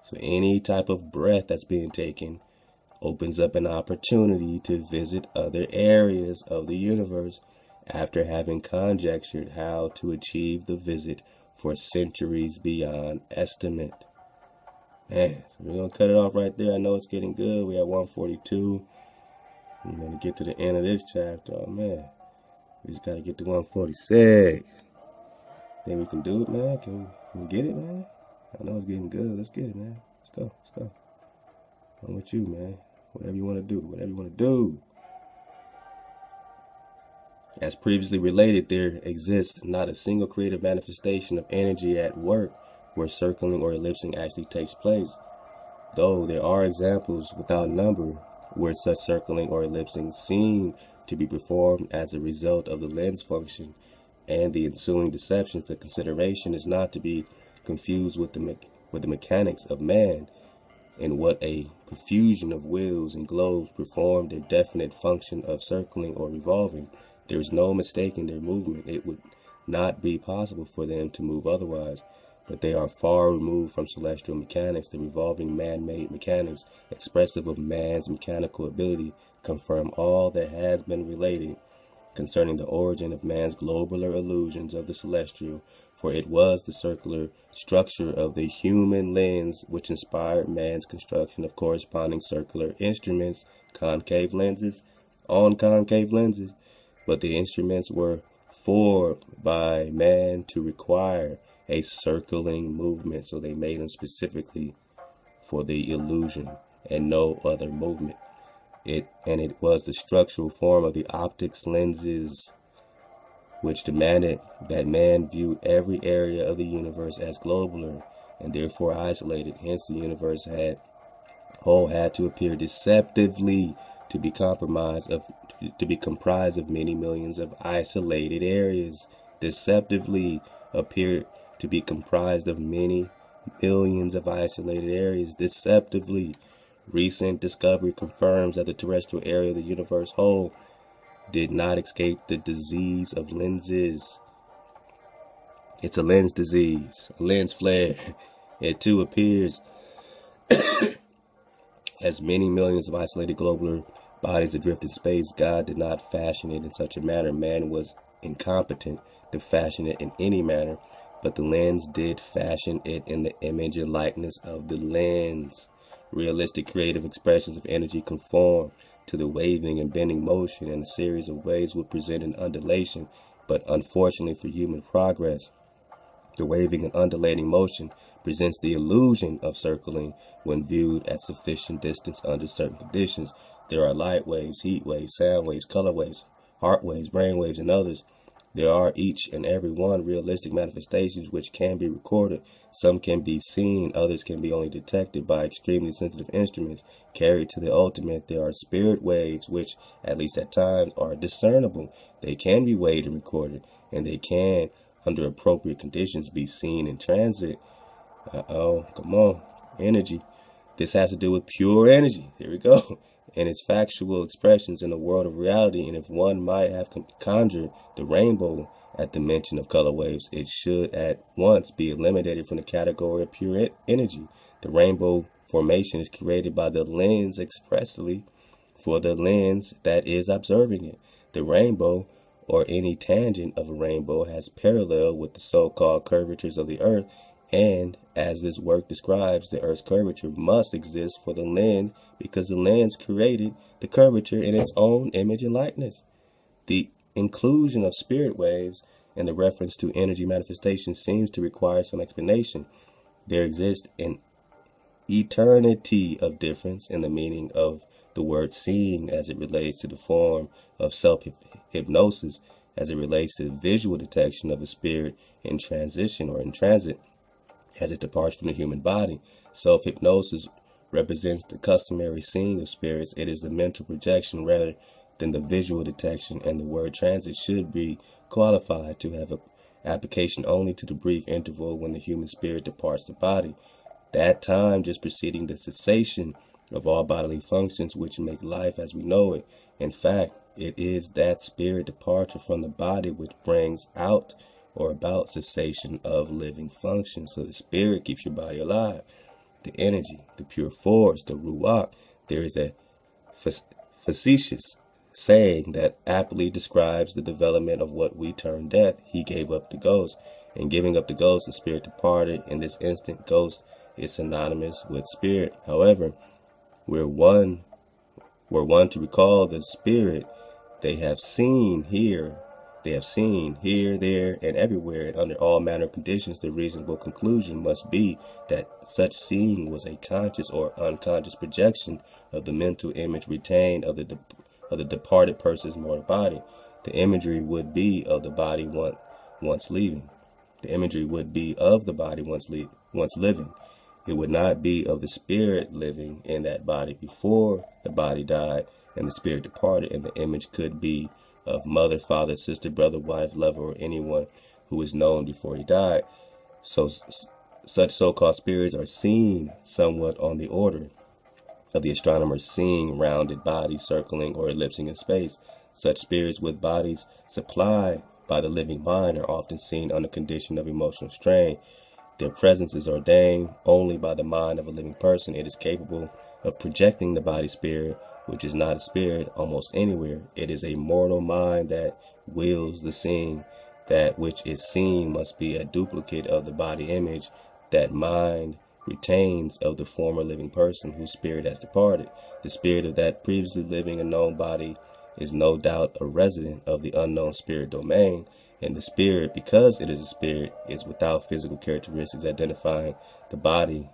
So any type of breath that's being taken opens up an opportunity to visit other areas of the universe after having conjectured how to achieve the visit for centuries beyond estimate. Man, so we're going to cut it off right there. I know it's getting good. We have 142. We're going to get to the end of this chapter. Oh, man. We just got to get to 146. Think we can do it, man? Can we get it, man? I know it's getting good. Let's get it, man. Let's go. I'm with you, man. Whatever you want to do. As previously related, there exists not a single creative manifestation of energy at work where circling or ellipsing actually takes place, though there are examples without number where such circling or ellipsing seem to be performed as a result of the lens function and the ensuing deceptions. The consideration is not to be confused with the mechanics of man, in what a profusion of wheels and globes perform their definite function of circling or revolving. There is no mistaking their movement. It would not be possible for them to move otherwise, but they are far removed from celestial mechanics. The revolving man-made mechanics, expressive of man's mechanical ability, confirm all that has been related concerning the origin of man's globular illusions of the celestial. for it was the circular structure of the human lens which inspired man's construction of corresponding circular instruments, concave lenses, on concave lenses. But the instruments were formed by man to require a circling movement, so they made them specifically for the illusion and no other movement. It was the structural form of the optics lenses which demanded that man view every area of the universe as globular and therefore isolated. Hence, the universe had to appear deceptively to be comprised of many millions of isolated areas. Deceptively appear to be comprised of many millions of isolated areas. Deceptively. Recent discovery confirms that the terrestrial area of the universe whole did not escape the disease of lenses. It's a lens disease, a lens flare. It too appears as many millions of isolated globular bodies adrift in space. God did not fashion it in such a manner. Man was incompetent to fashion it in any manner, but the lens did fashion it in the image and likeness of the lens. Realistic creative expressions of energy conform to the waving and bending motion, and a series of waves would present an undulation, but unfortunately for human progress, the waving and undulating motion presents the illusion of circling when viewed at sufficient distance under certain conditions. There are light waves, heat waves, sound waves, color waves, heart waves, brain waves, and others. There are each and every one realistic manifestations which can be recorded. Some can be seen, others can be only detected by extremely sensitive instruments. Carried to the ultimate, there are spirit waves which, at least at times, are discernible. They can be weighed and recorded, and they can, under appropriate conditions, be seen in transit. Come on. Energy. This has to do with pure energy. Here we go. And its factual expressions in the world of reality. And if one might have conjured the rainbow at the mention of color waves, it should at once be eliminated from the category of pure energy. The rainbow formation is created by the lens expressly for the lens that is observing it. The rainbow, or any tangent of a rainbow, has parallel with the so-called curvatures of the earth, and as this work describes, the earth's curvature must exist for the lens because the lens created the curvature in its own image and likeness. The inclusion of spirit waves and the reference to energy manifestation seems to require some explanation. There exists an eternity of difference in the meaning of the word seeing as it relates to the form of self-hypnosis, as it relates to visual detection of a spirit in transition or in transit, as it departs from the human body. Self-hypnosis represents the customary seeing of spirits. It is the mental projection rather than the visual detection, and the word transit should be qualified to have an application only to the brief interval when the human spirit departs the body. That time just preceding the cessation of all bodily functions which make life as we know it. In fact, it is that spirit departure from the body which brings out or about cessation of living functions. So the spirit keeps your body alive. The energy, the pure force, the ruach. There is a facetious saying that aptly describes the development of what we term death. He gave up the ghost. In giving up the ghost, the spirit departed. In this instant, ghost is synonymous with spirit. However, we're one to recall the spirit they have seen here. They have seen here, there, and everywhere, and under all manner of conditions. The reasonable conclusion must be that such seeing was a conscious or unconscious projection of the mental image retained of the departed person's mortal body. The imagery would be of the body once leaving. The imagery would be of the body once living. It would not be of the spirit living in that body before the body died and the spirit departed, and the image could be of mother, father, sister, brother, wife, lover, or anyone who was known before he died. So such so-called spirits are seen somewhat on the order of the astronomers seeing rounded bodies circling or ellipsing in space. Such spirits with bodies supplied by the living mind are often seen under condition of emotional strain. Their presence is ordained only by the mind of a living person. It is capable of projecting the body spirit, which is not a spirit, almost anywhere. It is a mortal mind that wills the seeing. That which is seen must be a duplicate of the body image that mind retains of the former living person whose spirit has departed. The spirit of that previously living and known body is no doubt a resident of the unknown spirit domain, and the spirit, because it is a spirit, is without physical characteristics identifying the body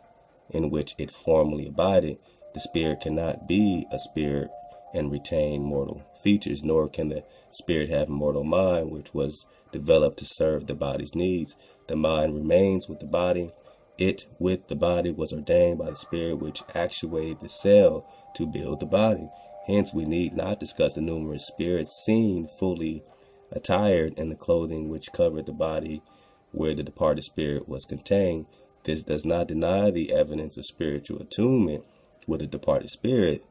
in which it formerly abided. The spirit cannot be a spirit and retain mortal features, nor can the spirit have a mortal mind, which was developed to serve the body's needs. The mind remains with the body. It with the body was ordained by the spirit which actuated the cell to build the body. Hence we need not discuss the numerous spirits seen fully attired in the clothing which covered the body where the departed spirit was contained. This does not deny the evidence of spiritual attunement with a departed spirit.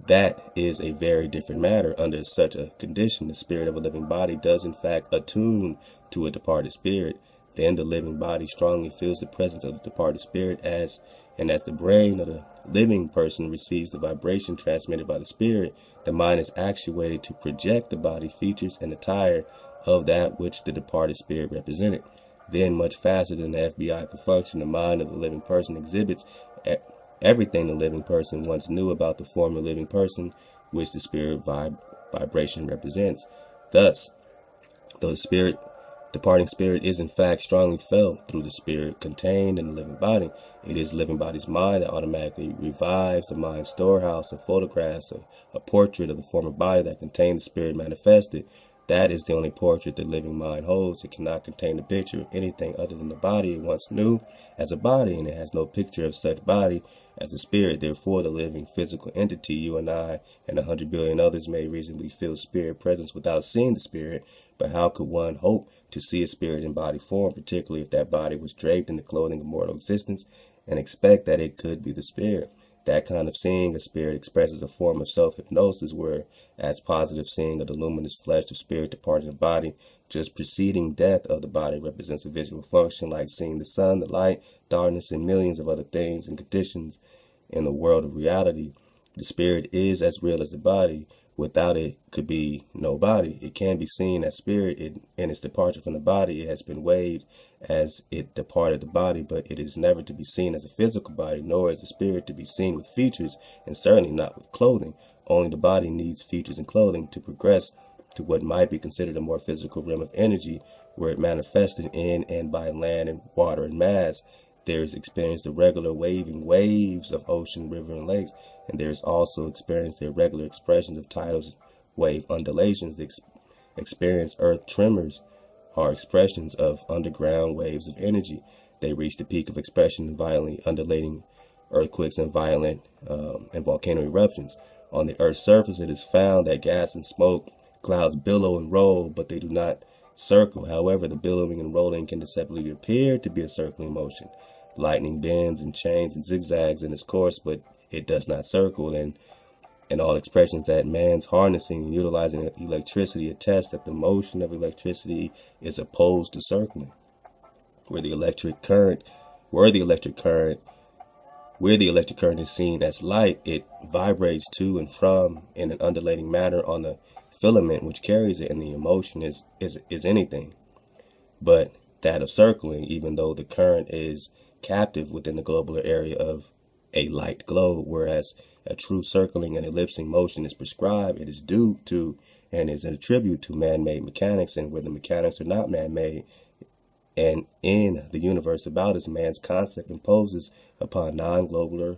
That is a very different matter. Under such a condition, the spirit of a living body does in fact attune to a departed spirit. Then the living body strongly feels the presence of the departed spirit as the brain of the living person receives the vibration transmitted by the spirit, the mind is actuated to project the body features and attire of that which the departed spirit represented. Then, much faster than the FBI can function, the mind of the living person exhibits everything the living person once knew about the former living person, which the spirit vibration represents. Thus, though the departing spirit is in fact strongly felt through the spirit contained in the living body, it is the living body's mind that automatically revives the mind's storehouse of photographs of a portrait of the former body that contained the spirit manifested. That is the only portrait the living mind holds. It cannot contain a picture of anything other than the body it once knew as a body, and it has no picture of such body as a spirit. Therefore, the living physical entity, you and I and 100 billion others may reasonably feel spirit presence without seeing the spirit, but how could one hope to see a spirit in body form, particularly if that body was draped in the clothing of mortal existence, and expect that it could be the spirit? That kind of seeing a spirit expresses a form of self-hypnosis, whereas positive seeing of the luminous flesh of spirit departing the body just preceding death of the body represents a visual function like seeing the sun, the light, darkness, and millions of other things and conditions in the world of reality. The spirit is as real as the body. Without it could be no body. It can be seen as spirit in its departure from the body. It has been weighed as it departed the body, but it is never to be seen as a physical body, nor is the spirit to be seen with features, and certainly not with clothing. Only the body needs features and clothing to progress to what might be considered a more physical realm of energy, where it manifested in and by land and water and mass. There is experienced the regular waving waves of ocean, river, and lakes, and there is also experienced the irregular expressions of tidal wave undulations. The experienced earth tremors are expressions of underground waves of energy. They reach the peak of expression in violently undulating earthquakes and violent and volcano eruptions. On the earth's surface, it is found that gas and smoke clouds billow and roll, but they do not circle. However, the billowing and rolling can deceptively appear to be a circling motion. Lightning bends and chains and zigzags in its course, but it does not circle. And in all expressions that man's harnessing and utilizing electricity attest that the motion of electricity is opposed to circling. Where the electric current is seen as light, it vibrates to and from in an undulating manner on the filament which carries it, and the emotion is anything but that of circling, even though the current is captive within the globular area of a light globe, whereas a true circling and ellipsing motion is prescribed. It is due to and is a tribute to man-made mechanics, and where the mechanics are not man-made, and in the universe about us, man's concept imposes upon non-globular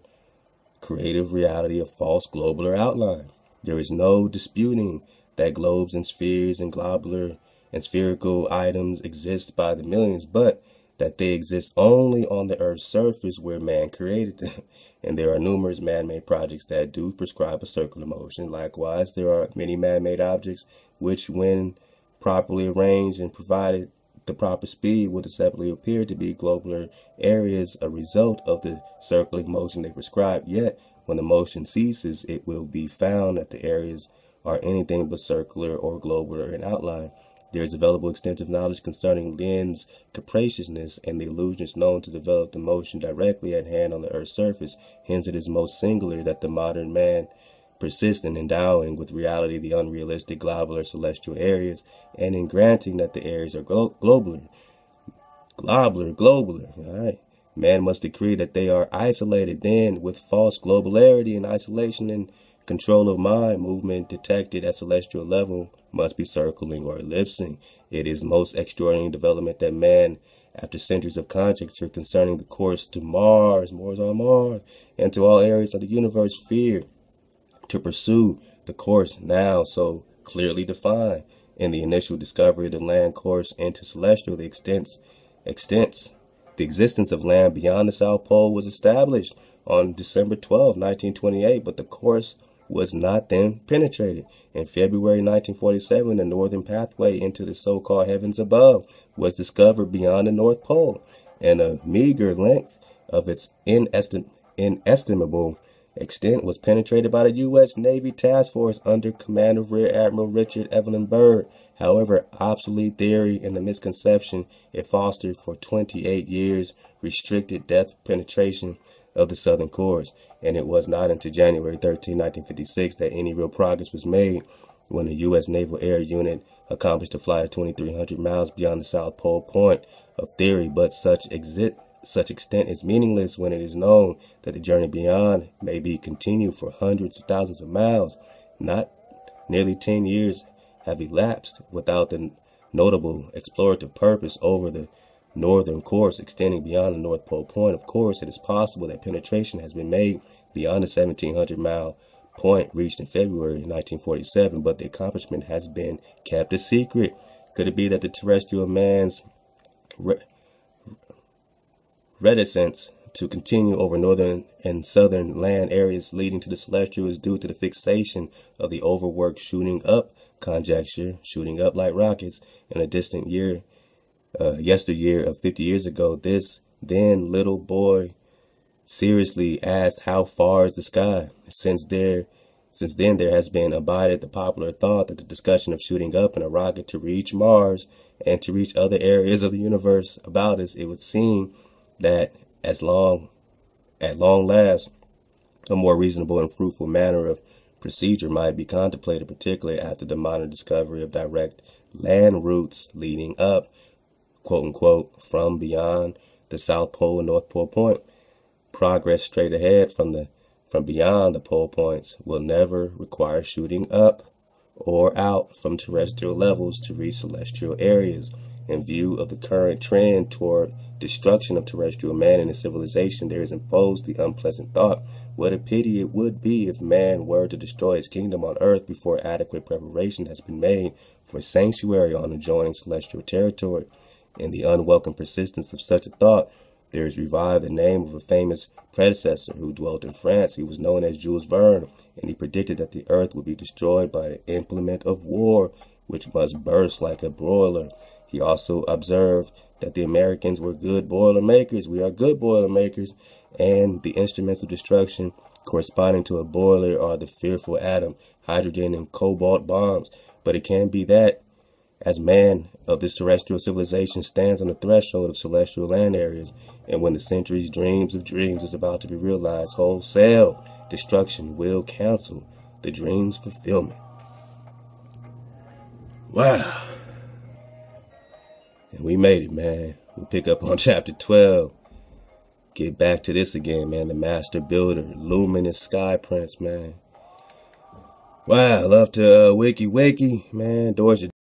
creative reality a false globular outline. There is no disputing that globes and spheres and globular and spherical items exist by the millions, but that they exist only on the Earth's surface where man created them. And there are numerous man-made projects that do prescribe a circular motion. Likewise, there are many man-made objects which, when properly arranged and provided the proper speed, will deceptively appear to be globular areas, a result of the circling motion they prescribe. Yet, when the motion ceases, it will be found that the areas are anything but circular or globular in outline. There is available extensive knowledge concerning lens capriciousness and the illusions known to develop the motion directly at hand on the Earth's surface. Hence, it is most singular that the modern man persist in endowing with reality the unrealistic globular celestial areas, and in granting that the areas are globular. All right. Man must decree that they are isolated. Then, with false globularity and isolation and control of mind, movement detected at celestial level must be circling or ellipsing. It is most extraordinary development that man, after centuries of conjecture concerning the course to Mars, and to all areas of the universe, feared to pursue the course now so clearly defined. In the initial discovery of the land course into celestial, the existence of land beyond the South Pole was established on December 12, 1928, but the course was not then penetrated. In February 1947, the northern pathway into the so-called heavens above was discovered beyond the North Pole, and a meager length of its inestimable extent was penetrated by the U.S. Navy Task Force under command of Rear Admiral Richard Evelyn Byrd. However, obsolete theory and the misconception it fostered for 28 years restricted depth penetration of the southern course, and it was not until January 13, 1956 that any real progress was made when the U.S. Naval Air Unit accomplished a flight of 2,300 miles beyond the South Pole point of theory, but such extent is meaningless when it is known that the journey beyond may be continued for hundreds of thousands of miles. Not nearly 10 years have elapsed without the notable explorative purpose over the northern course extending beyond the North Pole point. Of course, it is possible that penetration has been made beyond the 1,700-mile point reached in February 1947, but the accomplishment has been kept a secret. Could it be that the terrestrial man's reticence to continue over northern and southern land areas leading to the celestial is due to the fixation of the overworked shooting up conjecture, shooting up like rockets in a distant yesteryear of 50 years ago? This then little boy seriously asked, how far is the sky? Since then there has been abided the popular thought that the discussion of shooting up in a rocket to reach Mars and to reach other areas of the universe about us, it would seem that at long last, a more reasonable and fruitful manner of procedure might be contemplated, particularly after the modern discovery of direct land routes leading up, quote unquote, from beyond the South Pole and North Pole point. Progress straight ahead from beyond the pole points will never require shooting up or out from terrestrial levels to reach celestial areas. In view of the current trend toward destruction of terrestrial man and his civilization, there is imposed the unpleasant thought, what a pity it would be if man were to destroy his kingdom on earth before adequate preparation has been made for sanctuary on adjoining celestial territory. In the unwelcome persistence of such a thought, there is revived the name of a famous predecessor who dwelt in France. He was known as Jules Verne, and he predicted that the earth would be destroyed by an implement of war, which must burst like a broiler. He also observed that the Americans were good boiler makers. We are good boiler makers, and the instruments of destruction corresponding to a boiler are the fearful atom, hydrogen, and cobalt bombs. But it can be that, as man of this terrestrial civilization stands on the threshold of celestial land areas, and when the century's dreams of dreams is about to be realized, wholesale destruction will cancel the dream's fulfillment. Wow. And we made it, man. We'll pick up on chapter 12. Get back to this again, man. The master builder, luminous sky prince, man. Wow, love to wiki, man. Doors